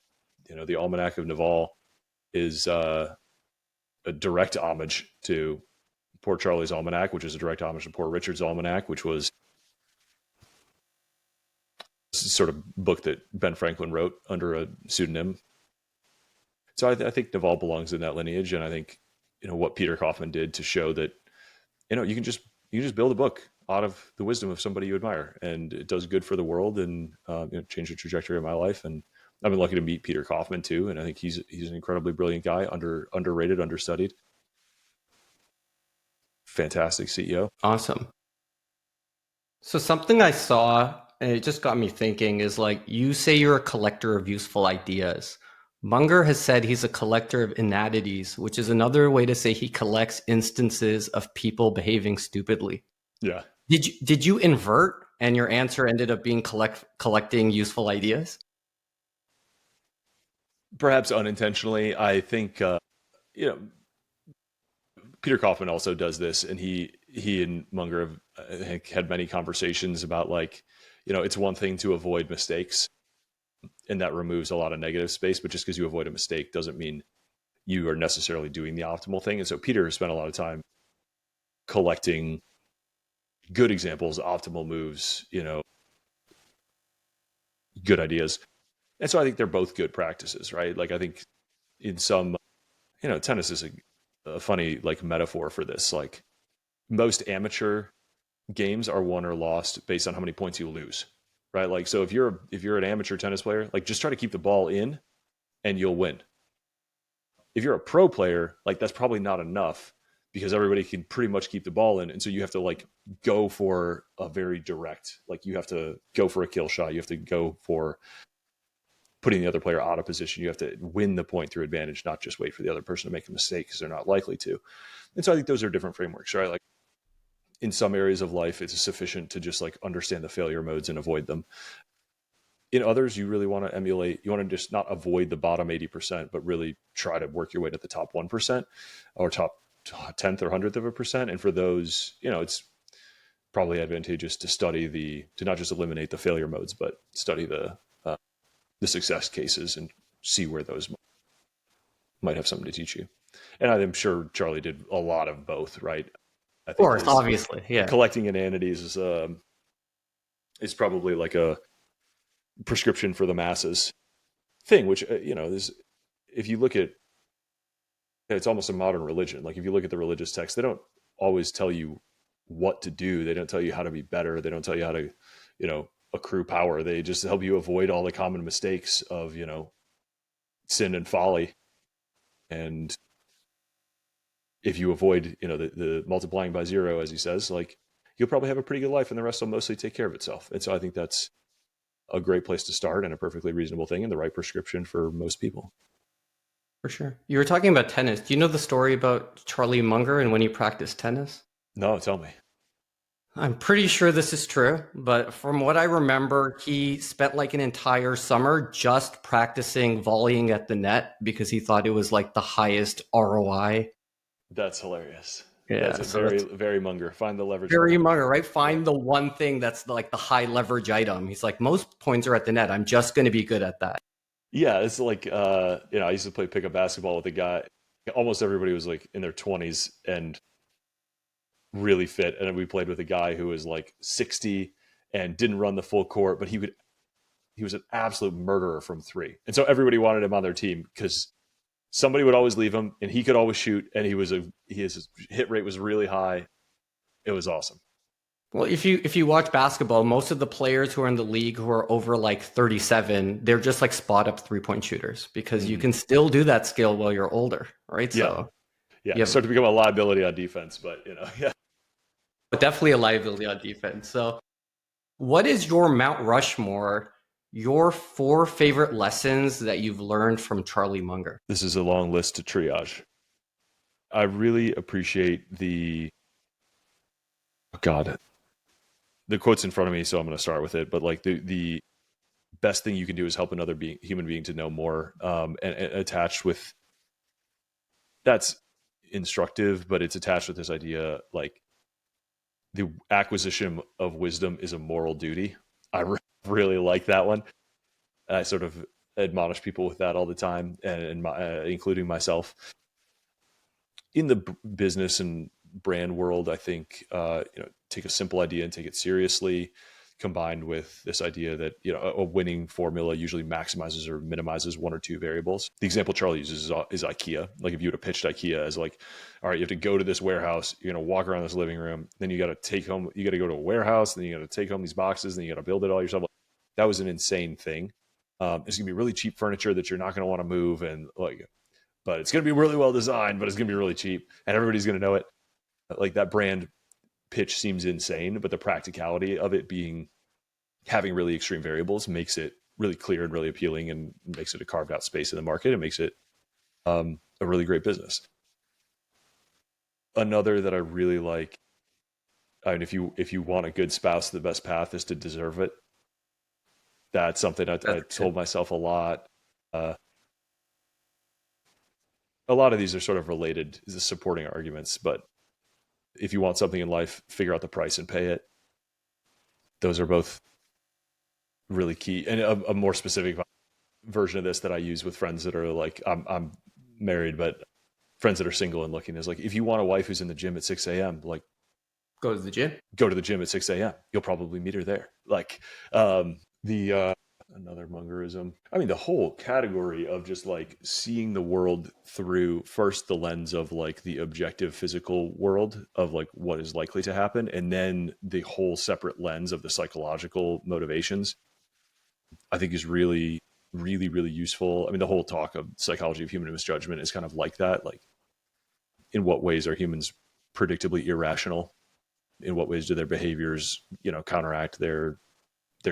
the Almanac of Naval is a direct homage to Poor Charlie's Almanac, which is a direct homage to Poor Richard's Almanac, which was sort of book that Ben Franklin wrote under a pseudonym. So I think Naval belongs in that lineage, and I think what Peter Kaufman did to show that you can just build a book out of the wisdom of somebody you admire, and it does good for the world, and changed the trajectory of my life. And I've been lucky to meet Peter Kaufman too, and I think he's an incredibly brilliant guy, underrated, understudied, fantastic CEO. Awesome. So something I saw, and it just got me thinking, is like, you say you're a collector of useful ideas. Munger has said he's a collector of inanities, which is another way to say he collects instances of people behaving stupidly. Yeah. Did you invert, and your answer ended up being collecting useful ideas? Perhaps unintentionally. I think Peter Kaufman also does this, and he and Munger have, I think, had many conversations about it's one thing to avoid mistakes, and that removes a lot of negative space, but just because you avoid a mistake doesn't mean you are necessarily doing the optimal thing. And so Peter spent a lot of time collecting good examples, optimal moves, good ideas. And so I think they're both good practices, right? Like I think in some, tennis is a funny like metaphor for this. Like most amateur games are won or lost based on how many points you lose, right? Like so if you're an amateur tennis player, like just try to keep the ball in and you'll win. If you're a pro player, like that's probably not enough because everybody can pretty much keep the ball in, and so you have to like go for a very direct, like you have to go for a kill shot, you have to go for putting the other player out of position, you have to win the point through advantage, not just wait for the other person to make a mistake because they're not likely to. And so I think those are different frameworks, right? Like in some areas of life, it's sufficient to just like understand the failure modes and avoid them. In others, you really want to emulate, you want to just not avoid the bottom 80%, but really try to work your way to the top 1% or top 10th or 100th of a percent. And for those, it's probably advantageous to to not just eliminate the failure modes, but study the success cases and see where those might have something to teach you. And I'm sure Charlie did a lot of both, right? I think of course, obviously, yeah. Collecting inanities is probably like a prescription for the masses thing, which if you look at, it's almost a modern religion. Like if you look at the religious texts, they don't always tell you what to do. They don't tell you how to be better. They don't tell you how to accrue power. They just help you avoid all the common mistakes of sin and folly. And if you avoid the multiplying by zero, as he says, like you'll probably have a pretty good life and the rest will mostly take care of itself. And so I think that's a great place to start and a perfectly reasonable thing and the right prescription for most people. For sure. You were talking about tennis. Do you know the story about Charlie Munger and when he practiced tennis? No, tell me. I'm pretty sure this is true, but from what I remember, he spent like an entire summer just practicing volleying at the net because he thought it was like the highest ROI. That's hilarious. Yeah, that's very Munger. Find the leverage. Very Munger, right? Find the one thing that's like the high leverage item. He's like, most points are at the net. I'm just going to be good at that. Yeah, it's like I used to play pickup basketball with a guy. Almost everybody was like in their 20s and really fit, and we played with a guy who was like 60 and didn't run the full court, but he was an absolute murderer from three, and so everybody wanted him on their team because somebody would always leave him, and he could always shoot, and his hit rate was really high. It was awesome. Well, if you watch basketball, most of the players who are in the league who are over like 37, they're just like spot up 3-point shooters because you can still do that skill while you're older, right? Yeah. So it started to become a liability on defense, but yeah. But definitely a liability on defense. So what is your Mount Rushmore, your 4 favorite lessons that you've learned from Charlie Munger? This is a long list to triage. I really appreciate the quote's in front of me, so I'm going to start with it. But like the best thing you can do is help another human being to know more, and attached with that's instructive, but it's attached with this idea like the acquisition of wisdom is a moral duty. I really like that one. I sort of admonish people with that all the time, and including myself. In the business and brand world, I think take a simple idea and take it seriously, combined with this idea that a winning formula usually maximizes or minimizes one or two variables. The example Charlie uses is IKEA. Like if you would have pitched IKEA as like, all right, you have to go to this warehouse, you're going to walk around this living room, then you got to go to a warehouse, then you got to take home these boxes, then you got to build it all yourself. That was an insane thing. It's going to be really cheap furniture that you're not going to want to move, and but it's going to be really well designed, but it's going to be really cheap, and everybody's going to know it. Like that brand pitch seems insane, but the practicality of it having really extreme variables makes it really clear and really appealing, and makes it a carved out space in the market, and makes it a really great business. Another that I really like, if you want a good spouse, the best path is to deserve it. That's something I told myself a lot. A lot of these are sort of related, the supporting arguments, but if you want something in life, figure out the price and pay it. Those are both really key. And a more specific version of this that I use with friends that are like, I'm married, but friends that are single and looking is like, if you want a wife who's in the gym at 6 a.m., like Go to the gym. Go to the gym at 6 a.m. You'll probably meet her there. Like the another Mungerism. I mean, the whole category of just like seeing the world through first the lens of like the objective physical world of like what is likely to happen, and then the whole separate lens of the psychological motivations, I think is really, really, really useful. I mean, the whole talk of psychology of human misjudgment is kind of like that. Like, in what ways are humans predictably irrational? In what ways do their behaviors, counteract their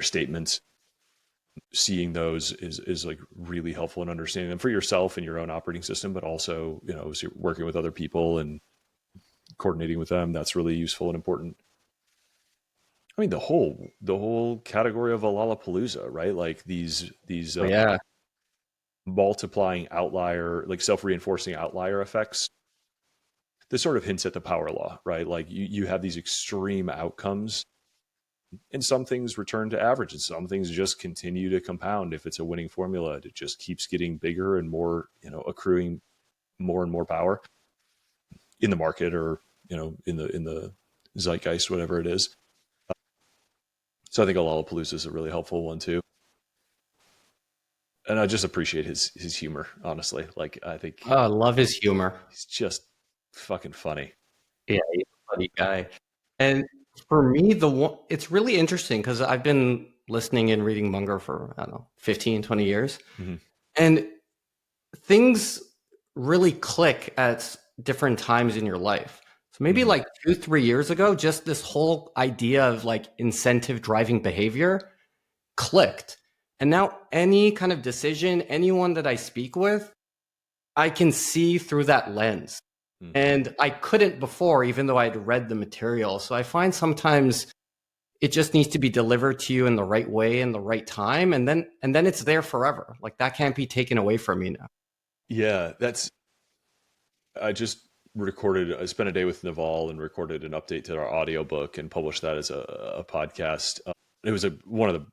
statements? Seeing those is like really helpful in understanding them for yourself and your own operating system, but also, as you're working with other people and coordinating with them, that's really useful and important. I mean, the whole category of a Lollapalooza, right? Like these multiplying outlier, like self-reinforcing outlier effects. This sort of hints at the power law, right? Like you have these extreme outcomes, and some things return to average, and some things just continue to compound. If it's a winning formula, it just keeps getting bigger and more, accruing more and more power in the market, or in the zeitgeist, whatever it is. So I think Lollapalooza is a really helpful one too. And I just appreciate his humor, honestly. Like, I think I love his humor. He's just fucking funny. Yeah, he's a funny guy. And for me, it's really interesting because I've been listening and reading Munger for, I don't know, 15, 20 years. Mm-hmm. And things really click at different times in your life. So maybe like 2-3 years ago, just this whole idea of like incentive driving behavior clicked. And now any kind of decision, anyone that I speak with, I can see through that lens. Mm-hmm. And I couldn't before, even though I'd read the material. So I find sometimes it just needs to be delivered to you in the right way in the right time. And then it's there forever. Like that can't be taken away from me now. Yeah, I spent a day with Naval and recorded an update to our audiobook and published that as a podcast. It was one of the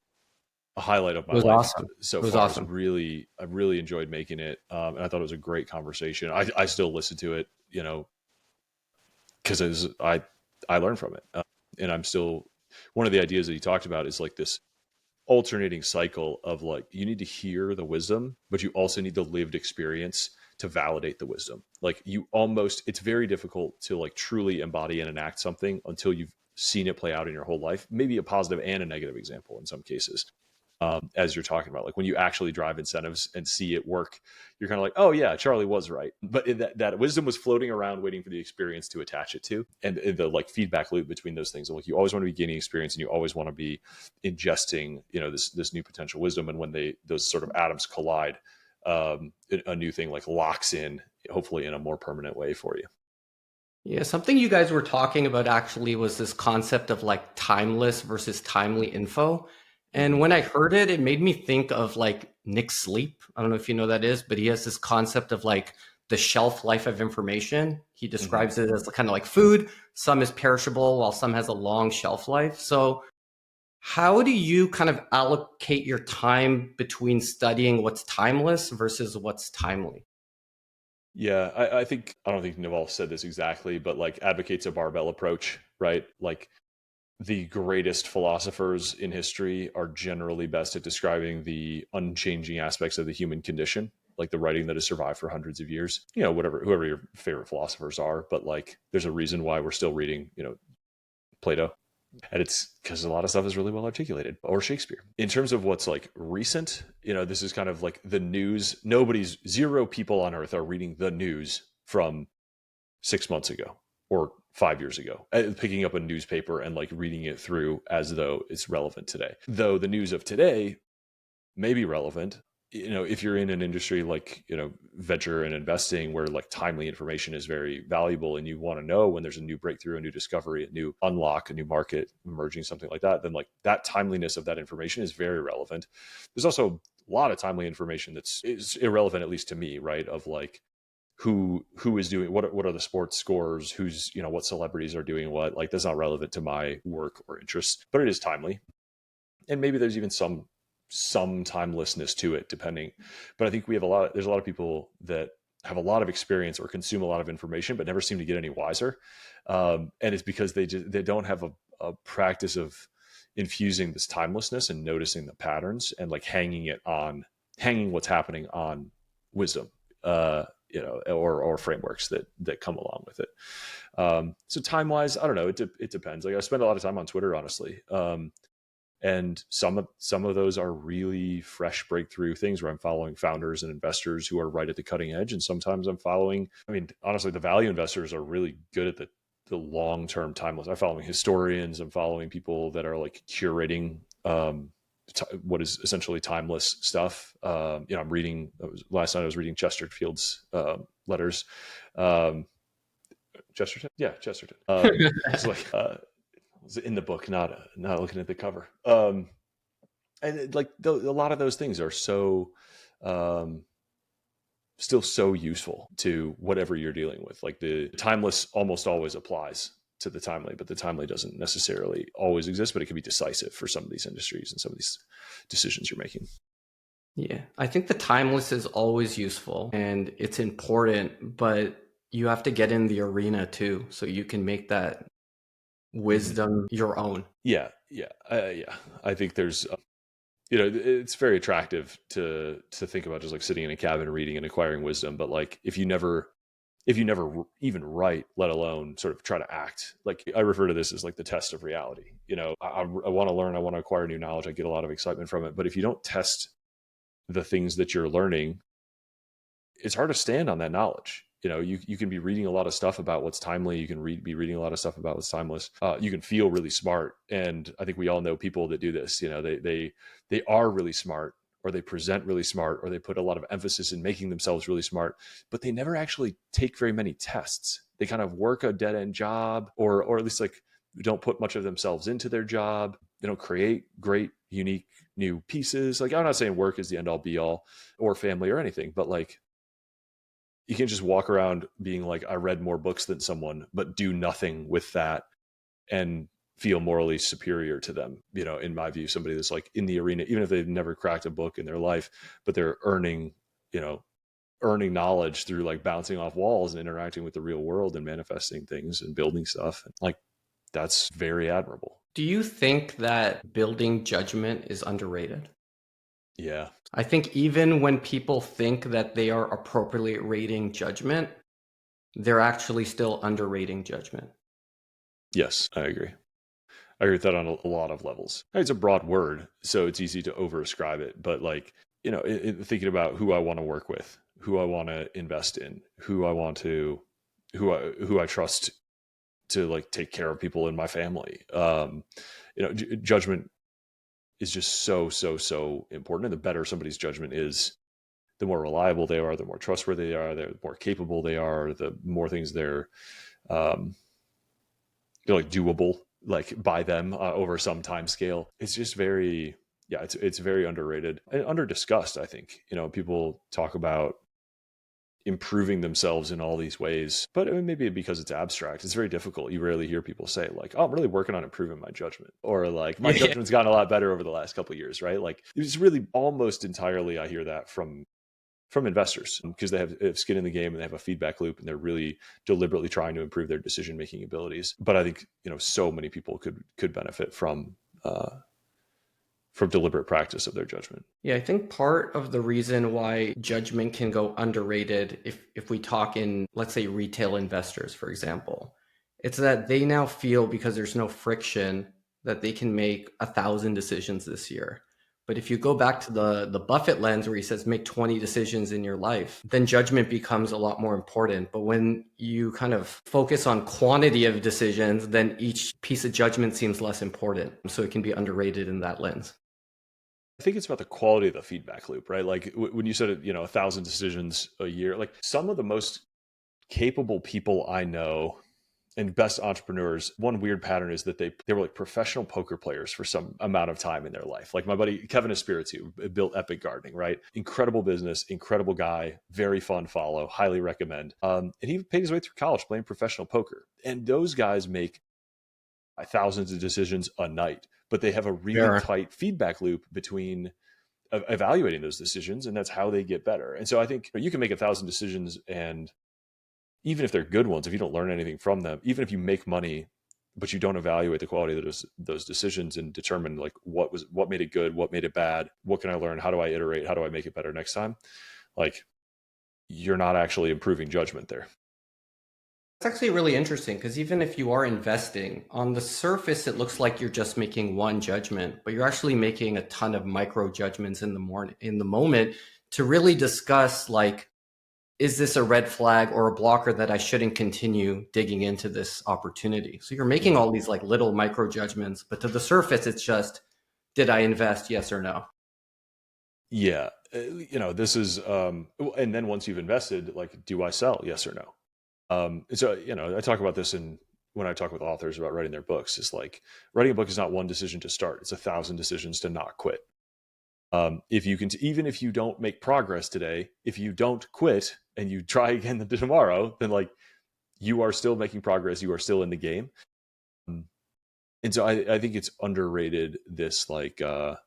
highlight of my life. Awesome. So far. Awesome. I really enjoyed making it. And I thought it was a great conversation. I still listen to it, because I learned from it. And I'm still, one of the ideas that he talked about is like this alternating cycle of like, you need to hear the wisdom, but you also need the lived experience to validate the wisdom. Like it's very difficult to like truly embody and enact something until you've seen it play out in your whole life, maybe a positive and a negative example in some cases. As you're talking about, like when you actually drive incentives and see it work, you're kind of like, oh yeah, Charlie was right. But that wisdom was floating around waiting for the experience to attach it to. And the like feedback loop between those things. Like you always want to be gaining experience and you always want to be ingesting, this new potential wisdom. And when those sort of atoms collide, a new thing like locks in, hopefully in a more permanent way for you. Yeah, something you guys were talking about actually was this concept of like timeless versus timely info. And when I heard it, it made me think of like Nick Sleep. I don't know if you know what that is, but he has this concept of like the shelf life of information. He describes it as kind of like food. Some is perishable while some has a long shelf life. So how do you kind of allocate your time between studying what's timeless versus what's timely? Yeah, I don't think Naval said this exactly, but like advocates a barbell approach, right? Like the greatest philosophers in history are generally best at describing the unchanging aspects of the human condition, like the writing that has survived for hundreds of years, whoever your favorite philosophers are. But like, there's a reason why we're still reading, Plato. And it's because a lot of stuff is really well articulated, or Shakespeare. In terms of what's like recent, this is kind of like the news. Zero people on earth are reading the news from 6 months ago or 5 years ago, picking up a newspaper and like reading it through as though it's relevant today. Though the news of today may be relevant, if you're in an industry like, venture and investing where like timely information is very valuable and you want to know when there's a new breakthrough, a new discovery, a new unlock, a new market emerging, something like that, then like that timeliness of that information is very relevant. There's also a lot of timely information is irrelevant, at least to me, right? Of like, who is doing what are the sports scores, who's what celebrities are doing what, like that's not relevant to my work or interests, but it is timely. And maybe there's even some timelessness to it, depending. But I think there's a lot of people that have a lot of experience or consume a lot of information, but never seem to get any wiser. And it's because they don't have a practice of infusing this timelessness and noticing the patterns and like hanging what's happening on wisdom, or frameworks that come along with it. So time wise, I don't know. It depends. Like I spend a lot of time on Twitter, honestly. And some of those are really fresh breakthrough things where I'm following founders and investors who are right at the cutting edge. And sometimes I'm following, I mean, honestly, the value investors are really good at the long-term timeless. I'm following historians. I'm following people that are like curating what is essentially timeless stuff. I'm reading, last night I was reading Chesterfield's letters. Chesterton? Yeah, Chesterton. It's like, was in the book, not looking at the cover. And like a lot of those things are so still so useful to whatever you're dealing with. Like the timeless almost always applies to the timely, but the timely doesn't necessarily always exist, but it can be decisive for some of these industries and some of these decisions you're making. Yeah, I think the timeless is always useful and it's important, but you have to get in the arena too, so you can make that wisdom your own. Yeah. I think there's, it's very attractive to think about just like sitting in a cabin reading and acquiring wisdom. But like, if you never even write, let alone sort of try to act, like I refer to this as like the test of reality. I want to learn, I want to acquire new knowledge. I get a lot of excitement from it. But if you don't test the things that you're learning, it's hard to stand on that knowledge. You can be reading a lot of stuff about what's timely. You can be reading a lot of stuff about what's timeless. You can feel really smart. And I think we all know people that do this. They are really smart, or they present really smart, or they put a lot of emphasis in making themselves really smart, but they never actually take very many tests. They kind of work a dead end job, or at least like don't put much of themselves into their job. They don't create great, unique, new pieces. Like I'm not saying work is the end all be all, or family or anything, but like, you can't just walk around being like, I read more books than someone, but do nothing with that and feel morally superior to them. In my view, somebody that's like in the arena, even if they've never cracked a book in their life, but they're earning knowledge through like bouncing off walls and interacting with the real world and manifesting things and building stuff. Like that's very admirable. Do you think that building judgment is underrated? Yeah. I think even when people think that they are appropriately rating judgment, they're actually still underrating judgment. Yes, I agree. I agree with that on a lot of levels. It's a broad word, so it's easy to overascribe it. But like, thinking about who I want to work with, who I want to invest in, who I trust to like take care of people in my family. Judgment is just so important. And the better somebody's judgment is, the more reliable they are, the more trustworthy they are, the more capable they are, the more things they're like doable, like by them over some time scale. It's just very, it's very underrated and under discussed. I think, people talk about improving themselves in all these ways, but maybe because it's abstract, it's very difficult. You rarely hear people say like, oh, I'm really working on improving my judgment, or like my judgment's gotten a lot better over the last couple of years, right? Like it's really almost entirely, I hear that from investors, because they have skin in the game and they have a feedback loop and they're really deliberately trying to improve their decision-making abilities. But I think, so many people could benefit from deliberate practice of their judgment. Yeah, I think part of the reason why judgment can go underrated, if we talk in, let's say, retail investors, for example, it's that they now feel, because there's no friction, that they can make 1,000 decisions this year. But if you go back to the Buffett lens where he says make 20 decisions in your life, then judgment becomes a lot more important. But when you kind of focus on quantity of decisions, then each piece of judgment seems less important. So it can be underrated in that lens. I think it's about the quality of the feedback loop, right? Like when you said, 1,000 decisions a year, like some of the most capable people I know and best entrepreneurs, one weird pattern is that they were like professional poker players for some amount of time in their life. Like my buddy Kevin Espiritu built Epic Gardening, right? Incredible business, incredible guy, very fun follow, highly recommend. And he paid his way through college playing professional poker. And those guys make thousands of decisions a night, but they have a really tight feedback loop between evaluating those decisions, and that's how they get better. And so I think you can make 1,000 decisions, and even if they're good ones, if you don't learn anything from them, even if you make money, but you don't evaluate the quality of those decisions and determine like what made it good, what made it bad, what can I learn, how do I iterate, how do I make it better next time, like you're not actually improving judgment there. It's actually really interesting because even if you are investing, on the surface, it looks like you're just making one judgment, but you're actually making a ton of micro judgments in the moment to really discuss like, is this a red flag or a blocker that I shouldn't continue digging into this opportunity? So you're making all these like little micro judgments, but to the surface, it's just, did I invest? Yes or no? Yeah. This is, and then once you've invested, like, do I sell? Yes or no? So, I talk about this when I talk with authors about writing their books. It's like writing a book is not one decision to start. It's 1,000 decisions to not quit. If you can, even if you don't make progress today, if you don't quit and you try again tomorrow, then like you are still making progress. You are still in the game. And so I think it's underrated, this like the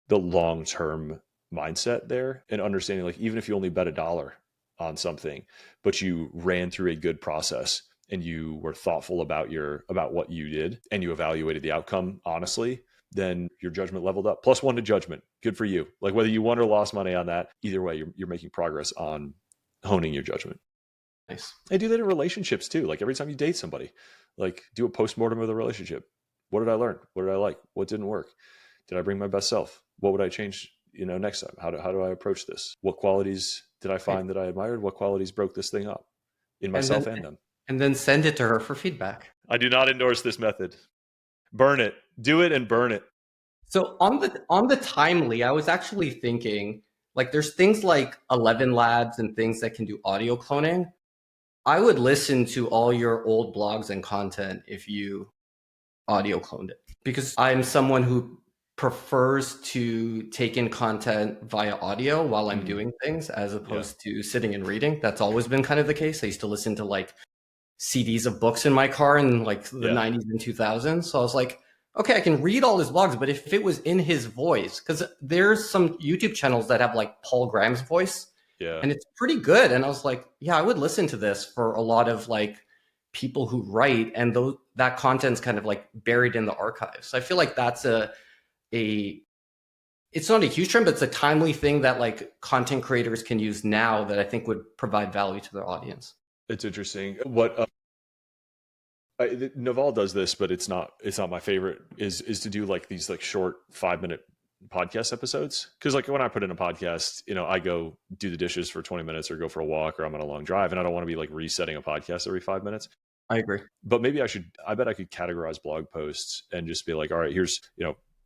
long-term mindset there, and understanding like even if you only bet $1 on something, but you ran through a good process and you were thoughtful about what you did and you evaluated the outcome honestly, then your judgment leveled up. +1 to judgment. Good for you. Like whether you won or lost money on that, either way, you're making progress on honing your judgment. Nice. I do that in relationships too. Like every time you date somebody, like do a postmortem of the relationship. What did I learn? What did I like? What didn't work? Did I bring my best self? What would I change, next time? How do I approach this? What qualities did I find that I admired? What qualities broke this thing up in myself and them? And then send it to her for feedback. I do not endorse this method. Burn it. Do it and burn it. So on the timely, I was actually thinking like there's things like 11 Labs and things that can do audio cloning. I would listen to all your old blogs and content if you audio cloned it, because I'm someone who prefers to take in content via audio while I'm doing things as opposed to sitting and reading. That's always been kind of the case. I used to listen to like CDs of books in my car in like the 90s and 2000s. So I was like, okay, I can read all his blogs, but if it was in his voice, because there's some YouTube channels that have like Paul Graham's voice, and it's pretty good. And I was like, yeah, I would listen to this for a lot of like people who write, and that content's kind of like buried in the archives. So I feel like that's it's not a huge trend, but it's a timely thing that like content creators can use now that I think would provide value to their audience. It's interesting. What Naval does this, but it's not my favorite, is to do like these like short 5-minute podcast episodes. Because like when I put in a podcast, I go do the dishes for 20 minutes or go for a walk or I'm on a long drive, and I don't want to be like resetting a podcast every 5 minutes. I agree. But maybe I bet I could categorize blog posts and just be like, all right, here's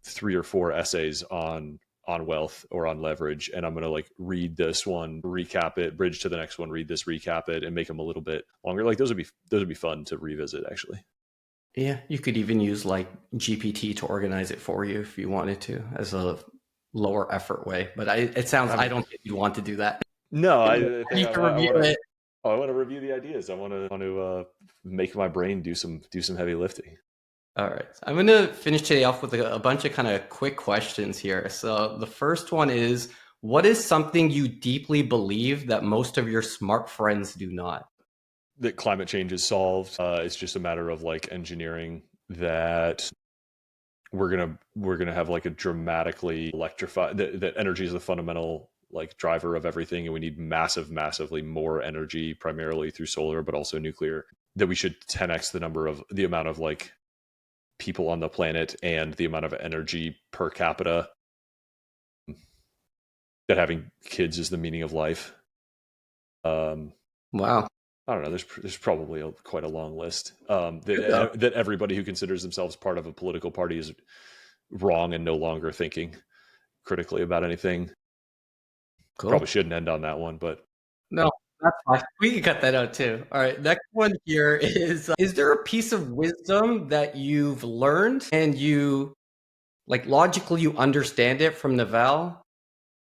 3 or 4 essays on wealth or on leverage, and I'm going to like read this one, recap it, bridge to the next one, read this, recap it, and make them a little bit longer. Like those would be fun to revisit, actually. Yeah, you could even use like GPT to organize it for you if you wanted to, as a lower effort way. But I don't think you want to do that. No, I need to review it. I want to review the ideas. I want to make my brain do some heavy lifting. All right. I'm going to finish today off with a bunch of kind of quick questions here. So the first one is, what is something you deeply believe that most of your smart friends do not? That climate change is solved. It's just a matter of like engineering that we're gonna have like a dramatically electrified, that energy is the fundamental like driver of everything, and we need massively more energy, primarily through solar, but also nuclear. That we should 10x the amount of like people on the planet and the amount of energy per capita. That having kids is the meaning of life. Wow. I don't know. There's probably quite a long list. That everybody who considers themselves part of a political party is wrong and no longer thinking critically about anything. Cool. Probably shouldn't end on that one, but no, that's fine. We can cut that out too. All right. Next one here is there a piece of wisdom that you've learned and you like logically you understand it from Naval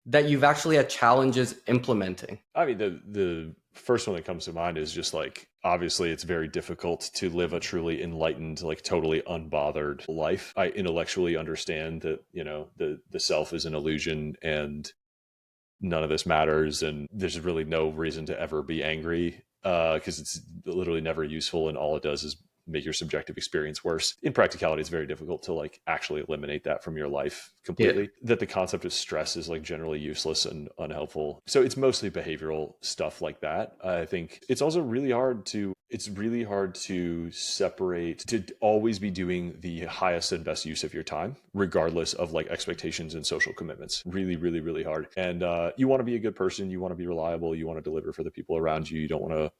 that you've actually had challenges implementing? I mean, the first one that comes to mind is just like, obviously it's very difficult to live a truly enlightened, like totally unbothered life. I intellectually understand that, the self is an illusion and none of this matters, and there's really no reason to ever be angry, because it's literally never useful, and all it does is make your subjective experience worse. In practicality, it's very difficult to like actually eliminate that from your life Yeah. completely. That the concept of stress is like generally useless and unhelpful. So it's mostly behavioral stuff like that. I think it's also really hard to separate, to always be doing the highest and best use of your time, regardless of like expectations and social commitments. Really, really, really hard. And you want to be a good person. You want to be reliable. You want to deliver for the people around you. You don't want to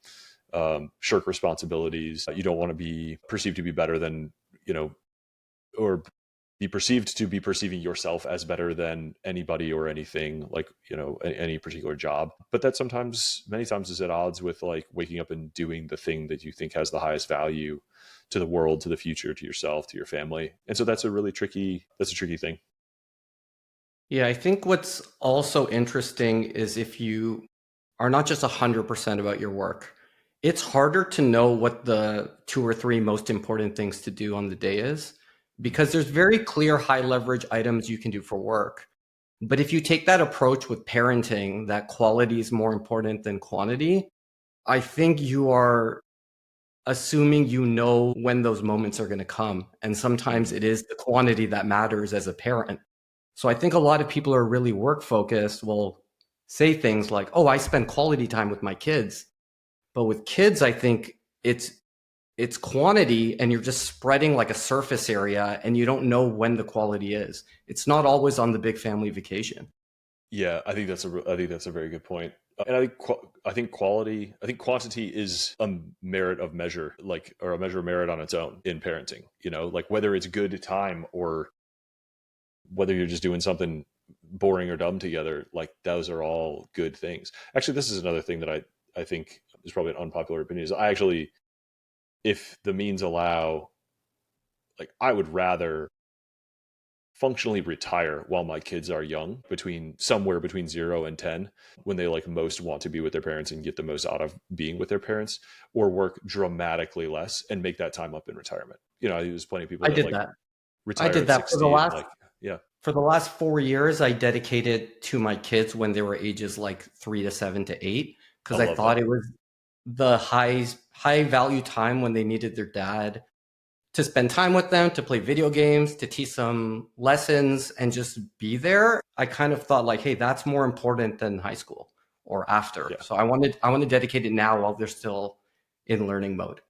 shirk responsibilities. You don't want to be perceived to be better than, or be perceived to be perceiving yourself as better than anybody or anything, like, any particular job. But that many times is at odds with like waking up and doing the thing that you think has the highest value to the world, to the future, to yourself, to your family. And so that's a tricky thing. Yeah, I think what's also interesting is if you are not just 100% about your work, it's harder to know what the 2 or 3 most important things to do on the day is, because there's very clear high leverage items you can do for work. But if you take that approach with parenting, that quality is more important than quantity, I think you are assuming you know when those moments are going to come. And sometimes it is the quantity that matters as a parent. So I think a lot of people are really work focused will say things like, oh, I spend quality time with my kids. But with kids, I think it's quantity, and you're just spreading like a surface area and you don't know when the quality is. It's not always on the big family vacation. Yeah, I think that's a very good point. And I think quantity is a merit of measure, like, or a measure of merit on its own in parenting. Like whether it's good time or whether you're just doing something boring or dumb together, like those are all good things. Actually, this is another thing that I think is probably an unpopular opinion. Is I actually, if the means allow, like I would rather functionally retire while my kids are young, somewhere between 0 and 10, when they like most want to be with their parents and get the most out of being with their parents, or work dramatically less and make that time up in retirement. There's plenty of people I that did like that. I retire did at that 60 and like, yeah, for the last 4 years. I dedicated to my kids when they were ages like 3 to 7 to 8, I because I love thought that. it was the high value time when they needed their dad to spend time with them, to play video games, to teach them lessons, and just be there. I kind of thought like, hey, that's more important than high school or after. Yeah. So I want to dedicate it now while they're still in learning mode.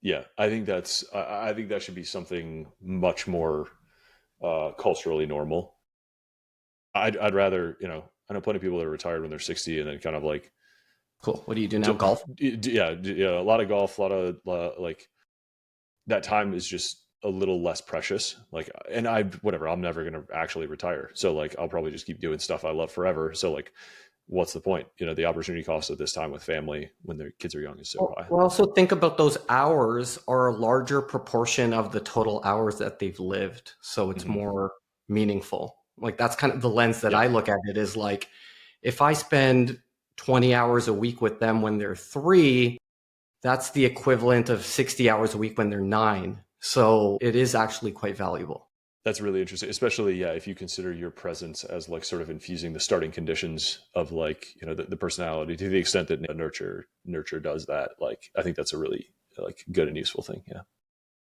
Yeah. I think that should be something much more culturally normal. I'd rather, I know plenty of people that are retired when they're 60 and then kind of like, Cool. What do you do now? Golf? yeah, a lot of golf, a lot of like that time is just a little less precious. Like, and whatever, I'm never going to actually retire. So like, I'll probably just keep doing stuff I love forever. So like, what's the point? The opportunity cost of this time with family when their kids are young is so high. Well, also think about those hours are a larger proportion of the total hours that they've lived. So it's Mm-hmm. more meaningful. Like that's kind of the lens that Yeah. I look at it, is like, if I spend 20 hours a week with them when they're 3, that's the equivalent of 60 hours a week when they're 9. So it is actually quite valuable. That's really interesting, especially, yeah, if you consider your presence as like sort of infusing the starting conditions of like, the personality, to the extent that nurture does that. Like, I think that's a really like good and useful thing. Yeah.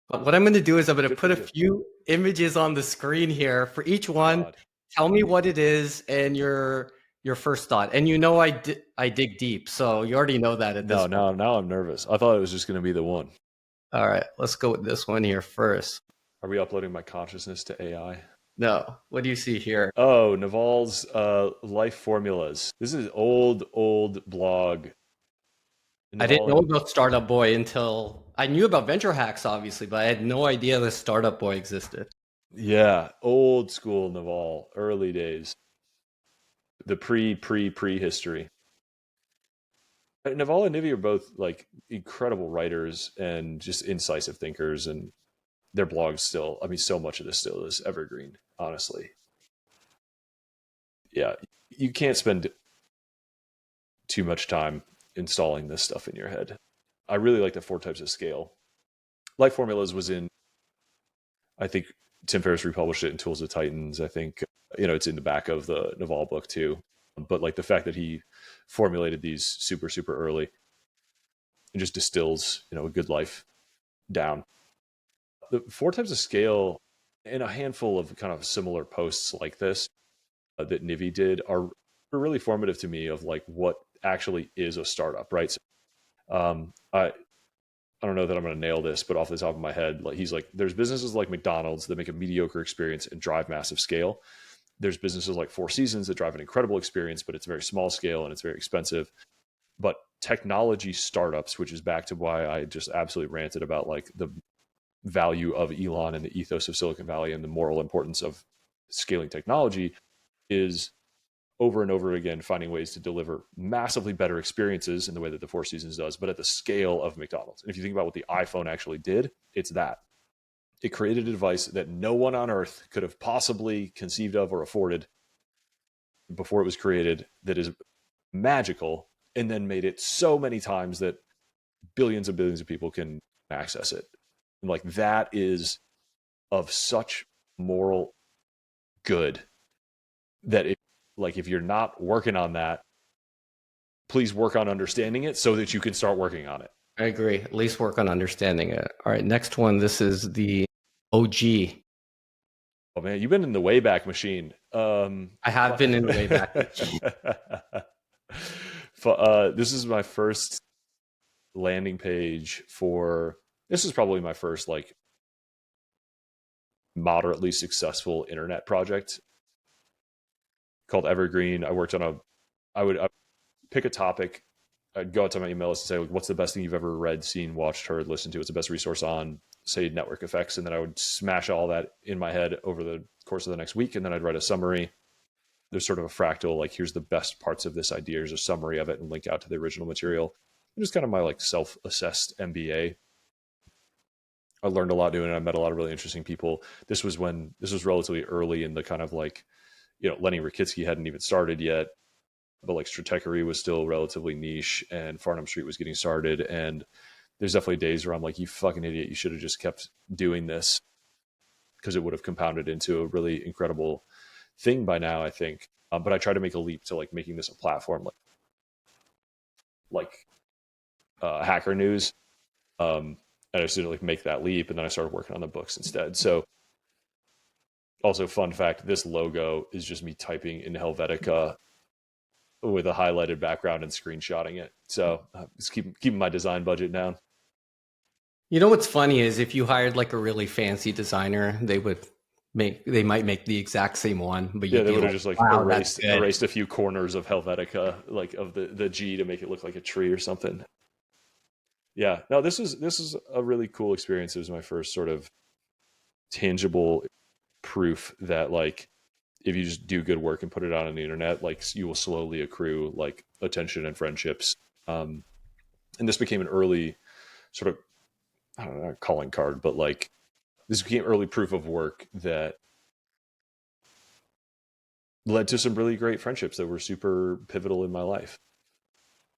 But what I'm going to do is I'm going to Good for put a you. few images on the screen here for each one. God. Tell me what it is and your first thought. And I dig deep, so you already know that at this No, point. now I'm nervous. I thought it was just going to be the one. All right, let's go with this one here first. Are we uploading my consciousness to AI? No, what do you see here? Oh, Naval's life formulas. This is old blog. I didn't Naval know and about Startup Boy until I knew about Venture Hacks, obviously, but I had no idea the Startup Boy existed. yeah, old school Naval, early days, the pre history. Naval and Nivi are both like incredible writers and just incisive thinkers, and their blogs still, I mean, so much of this still is evergreen, honestly. Yeah, you can't spend too much time installing this stuff in your head. I really like the 4 types of scale. Life Formulas was in, I think Tim Ferriss republished it in Tools of Titans. I think, it's in the back of the Naval book too. But like the fact that he formulated these super, super early and just distills, a good life down. The 4 types of scale and a handful of kind of similar posts like this that Nivi did are really formative to me of like what actually is a startup, right? So, I don't know that I'm going to nail this, but off the top of my head, like he's like, there's businesses like McDonald's that make a mediocre experience and drive massive scale. There's businesses like Four Seasons that drive an incredible experience, but it's very small scale and it's very expensive. But technology startups, which is back to why I just absolutely ranted about like the value of Elon and the ethos of Silicon Valley and the moral importance of scaling technology, is over and over again finding ways to deliver massively better experiences in the way that the Four Seasons does, but at the scale of McDonald's. And if you think about what the iPhone actually did, it's that. It created a device that no one on earth could have possibly conceived of or afforded before it was created, that is magical, and then made it so many times that billions and billions of people can access it. And like that is of such moral good that if you're not working on that, please work on understanding it so that you can start working on it. I agree. At least work on understanding it. All right, next one. This is the OG. Oh man, you've been in the Wayback Machine. I have been in the Wayback Machine. This is my first landing page for. This is probably my first like moderately successful internet project called Evergreen. I worked on I would pick a topic. I'd go out to my email list and say, like, what's the best thing you've ever read, seen, watched, heard, listened to? What's the best resource on, say, network effects? And then I would smash all that in my head over the course of the next week. And then I'd write a summary. There's sort of a fractal, like, here's the best parts of this idea. Here's a summary of it and link out to the original material. It was kind of my like self-assessed MBA. I learned a lot doing it. I met a lot of really interesting people. This was relatively early in the kind of like, Lenny Rakitsky hadn't even started yet, but like stratechery was still relatively niche and Farnham Street was getting started. And there's definitely days where I'm like, you fucking idiot, you should have just kept doing this, because it would have compounded into a really incredible thing by now, I think. But I try to make a leap to like making this a platform like Hacker News. And I just didn't like make that leap. And then I started working on the books instead. So also fun fact, this logo is just me typing in Helvetica with a highlighted background and screenshotting it. So just keeping my design budget down. You know what's funny is if you hired like a really fancy designer, they might make the exact same one, but they would have just like wow, erased a few corners of Helvetica, like of the G, to make it look like a tree or something. Yeah, no, this is a really cool experience. It was my first sort of tangible proof that like if you just do good work and put it out on the internet, like you will slowly accrue like attention and friendships. And this became an early sort of, I don't know, calling card, but like this became early proof of work that led to some really great friendships that were super pivotal in my life.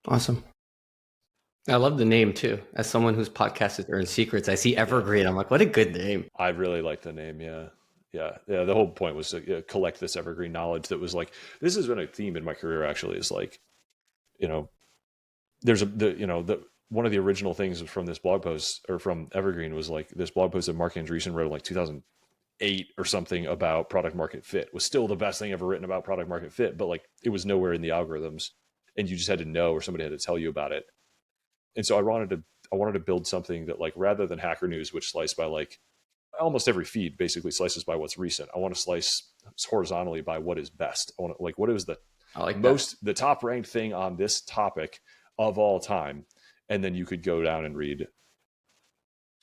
Awesome. I love the name too. As someone whose podcast is Earn Secrets, I see Evergreen. I'm like, what a good name. I really like the name. Yeah. The whole point was to collect this evergreen knowledge that was like, this has been a theme in my career actually, is like, there's one of the original things from this blog post, or from Evergreen, was like this blog post that Mark Andreessen wrote in like 2008 or something about product market fit was still the best thing ever written about product market fit, but like it was nowhere in the algorithms and you just had to know, or somebody had to tell you about it. And so I wanted to build something that, like, rather than Hacker News, which sliced by like almost every feed basically slices by what's recent, I want to slice horizontally by what is best. I want to, like, what is the the top ranked thing on this topic of all time, and then you could go down and read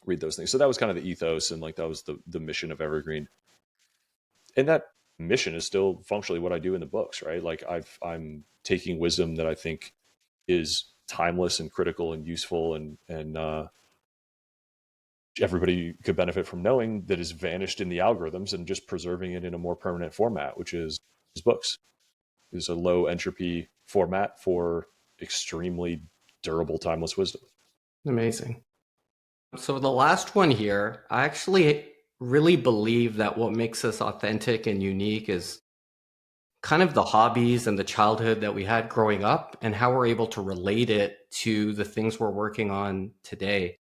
those things. So that was kind of the ethos, and like that was the mission of Evergreen. And that mission is still functionally what I do in the books, right? Like I'm taking wisdom that I think is timeless and critical and useful and everybody could benefit from knowing, that has vanished in the algorithms, and just preserving it in a more permanent format, which is books. Is a low entropy format for extremely durable, timeless wisdom. Amazing. So the last one here, I actually really believe that what makes us authentic and unique is kind of the hobbies and the childhood that we had growing up and how we're able to relate it to the things we're working on today.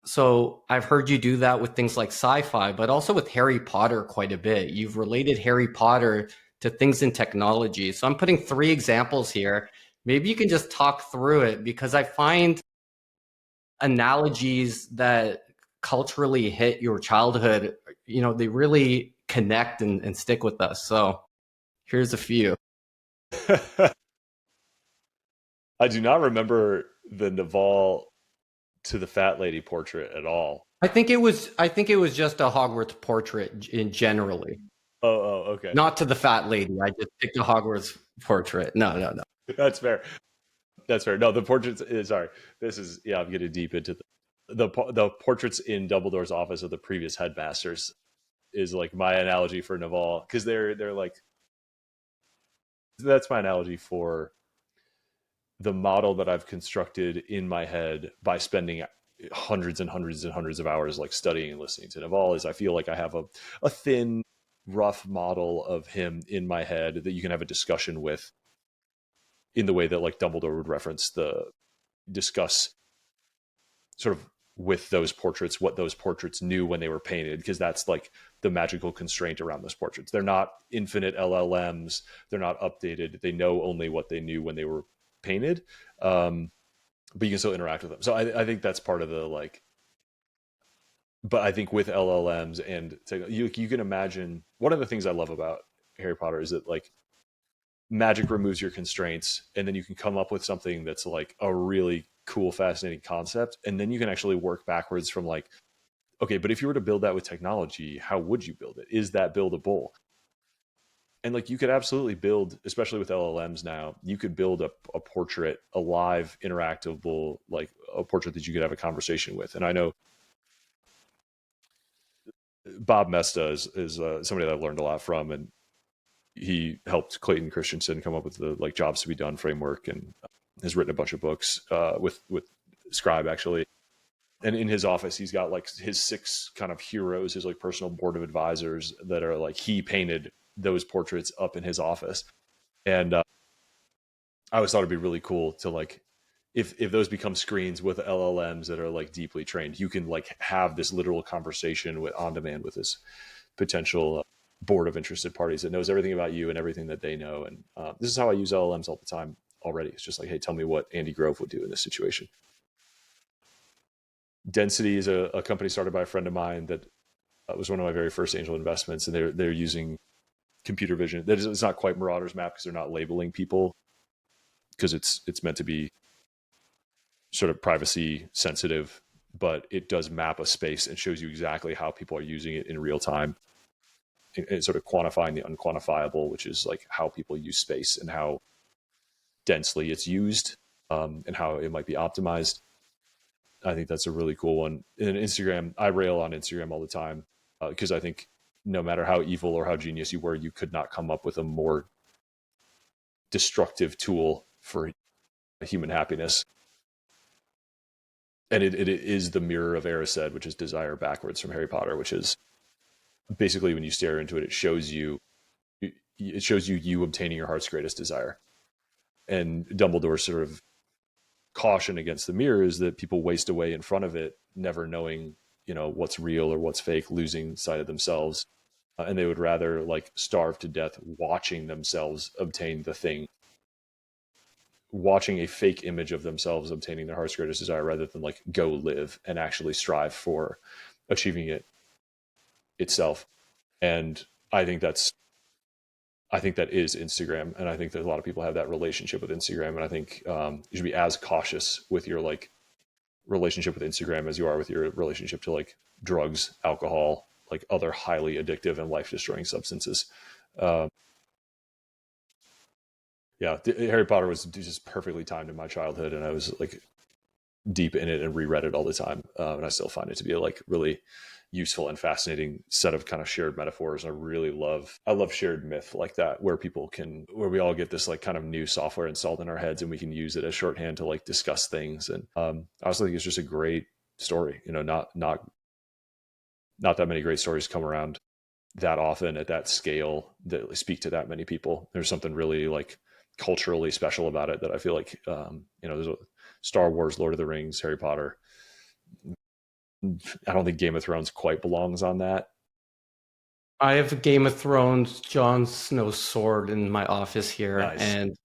So I've heard you do that with things like sci-fi, but also with Harry Potter quite a bit. You've related Harry Potter to things in technology. So I'm putting three examples here. Maybe you can just talk through it because I find analogies that culturally hit your childhood, they really connect and stick with us. So here's a few. I do not remember the Naval to the fat lady portrait at all. I think it was just a Hogwarts portrait in generally. Okay. Not to the fat lady. I just picked a Hogwarts portrait. No, no, no. That's fair. That's fair. No, the portraits. Sorry, this is yeah. I'm getting deep into the portraits in Dumbledore's office of the previous headmasters is like my analogy for Naval because they're like that's my analogy for the model that I've constructed in my head by spending hundreds and hundreds and hundreds of hours like studying and listening to Naval is I feel like I have a thin, rough model of him in my head that you can have a discussion with in the way that like Dumbledore would reference the discuss sort of with those portraits what those portraits knew when they were painted because that's like the magical constraint around those portraits. They're not infinite LLMs, they're not updated, they know only what they knew when they were painted, but you can still interact with them. So I think that's part of the like but I think with LLMs and you can imagine one of the things I love about Harry Potter is that like magic removes your constraints and then you can come up with something that's like a really cool fascinating concept and then you can actually work backwards from like okay but if you were to build that with technology how would you build it, is that buildable, and like you could absolutely build, especially with LLMs now, you could build a portrait, a live interactable like a portrait that you could have a conversation with. And I know Bob Mesta is somebody that I've learned a lot from, and he helped Clayton Christensen come up with the like jobs to be done framework and has written a bunch of books with Scribe actually. And in his office, he's got like his 6 kind of heroes, his like personal board of advisors that are like he painted those portraits up in his office. And I always thought it'd be really cool to like if those become screens with LLMs that are like deeply trained, you can like have this literal conversation with on demand with this potential board of interested parties that knows everything about you and everything that they know. And this is how I use LLMs all the time already. It's just like, hey, tell me what Andy Grove would do in this situation. Density is a company started by a friend of mine that was one of my very first angel investments, and they're using computer vision. It's not quite Marauder's Map because they're not labeling people because it's meant to be sort of privacy sensitive, but it does map a space and shows you exactly how people are using it in real time. And sort of quantifying the unquantifiable, which is like how people use space and how densely it's used, and how it might be optimized. I think that's a really cool one. And Instagram, I rail on Instagram all the time because I think no matter how evil or how genius you were, you could not come up with a more destructive tool for human happiness. And it is the mirror of Erised, which is desire backwards from Harry Potter, which is basically when you stare into it, it shows you you obtaining your heart's greatest desire. And Dumbledore's sort of caution against the mirror is that people waste away in front of it, never knowing, what's real or what's fake, losing sight of themselves. And they would rather like starve to death watching themselves obtain the thing, watching a fake image of themselves obtaining their heart's greatest desire rather than like go live and actually strive for achieving it itself. And I think that is Instagram. And I think that a lot of people have that relationship with Instagram. And I think you should be as cautious with your like relationship with Instagram as you are with your relationship to like drugs, alcohol, like other highly addictive and life destroying substances. Yeah, Harry Potter was just perfectly timed in my childhood. And I was like deep in it and reread it all the time. And I still find it to be a like really useful and fascinating set of kind of shared metaphors. I love shared myth like that, where we all get this like kind of new software installed in our heads and we can use it as shorthand to like discuss things. And I also think it's just a great story. Not that many great stories come around that often at that scale that speak to that many people. There's something really like culturally special about it that I feel like, there's Star Wars, Lord of the Rings, Harry Potter. I don't think Game of Thrones quite belongs on that. I have Game of Thrones, Jon Snow's sword in my office here, Nice. and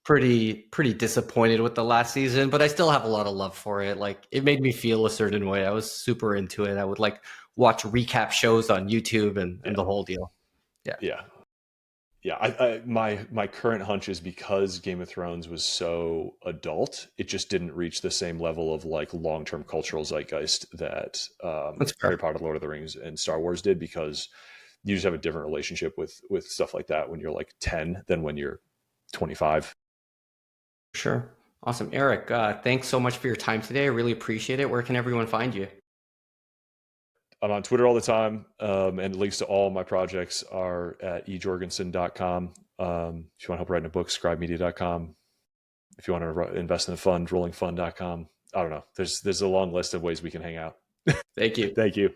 pretty disappointed with the last season, but I still have a lot of love for it. Like, it made me feel a certain way. I was super into it. I would like watch recap shows on YouTube and the whole deal. Yeah. My current hunch is because Game of Thrones was so adult, it just didn't reach the same level of like long-term cultural zeitgeist that That's fair. Harry Potter, Lord of the Rings, and Star Wars did, because you just have a different relationship with stuff like that when you're like 10 than when you're 25. Sure. Awesome. Eric, thanks so much for your time today. I really appreciate it. Where can everyone find you? I'm on Twitter all the time, and links to all my projects are at ejorgenson.com. If you want to help write a book, scribemedia.com. If you want to invest in a fund, rollingfund.com. I don't know. There's a long list of ways we can hang out. Thank you. Thank you.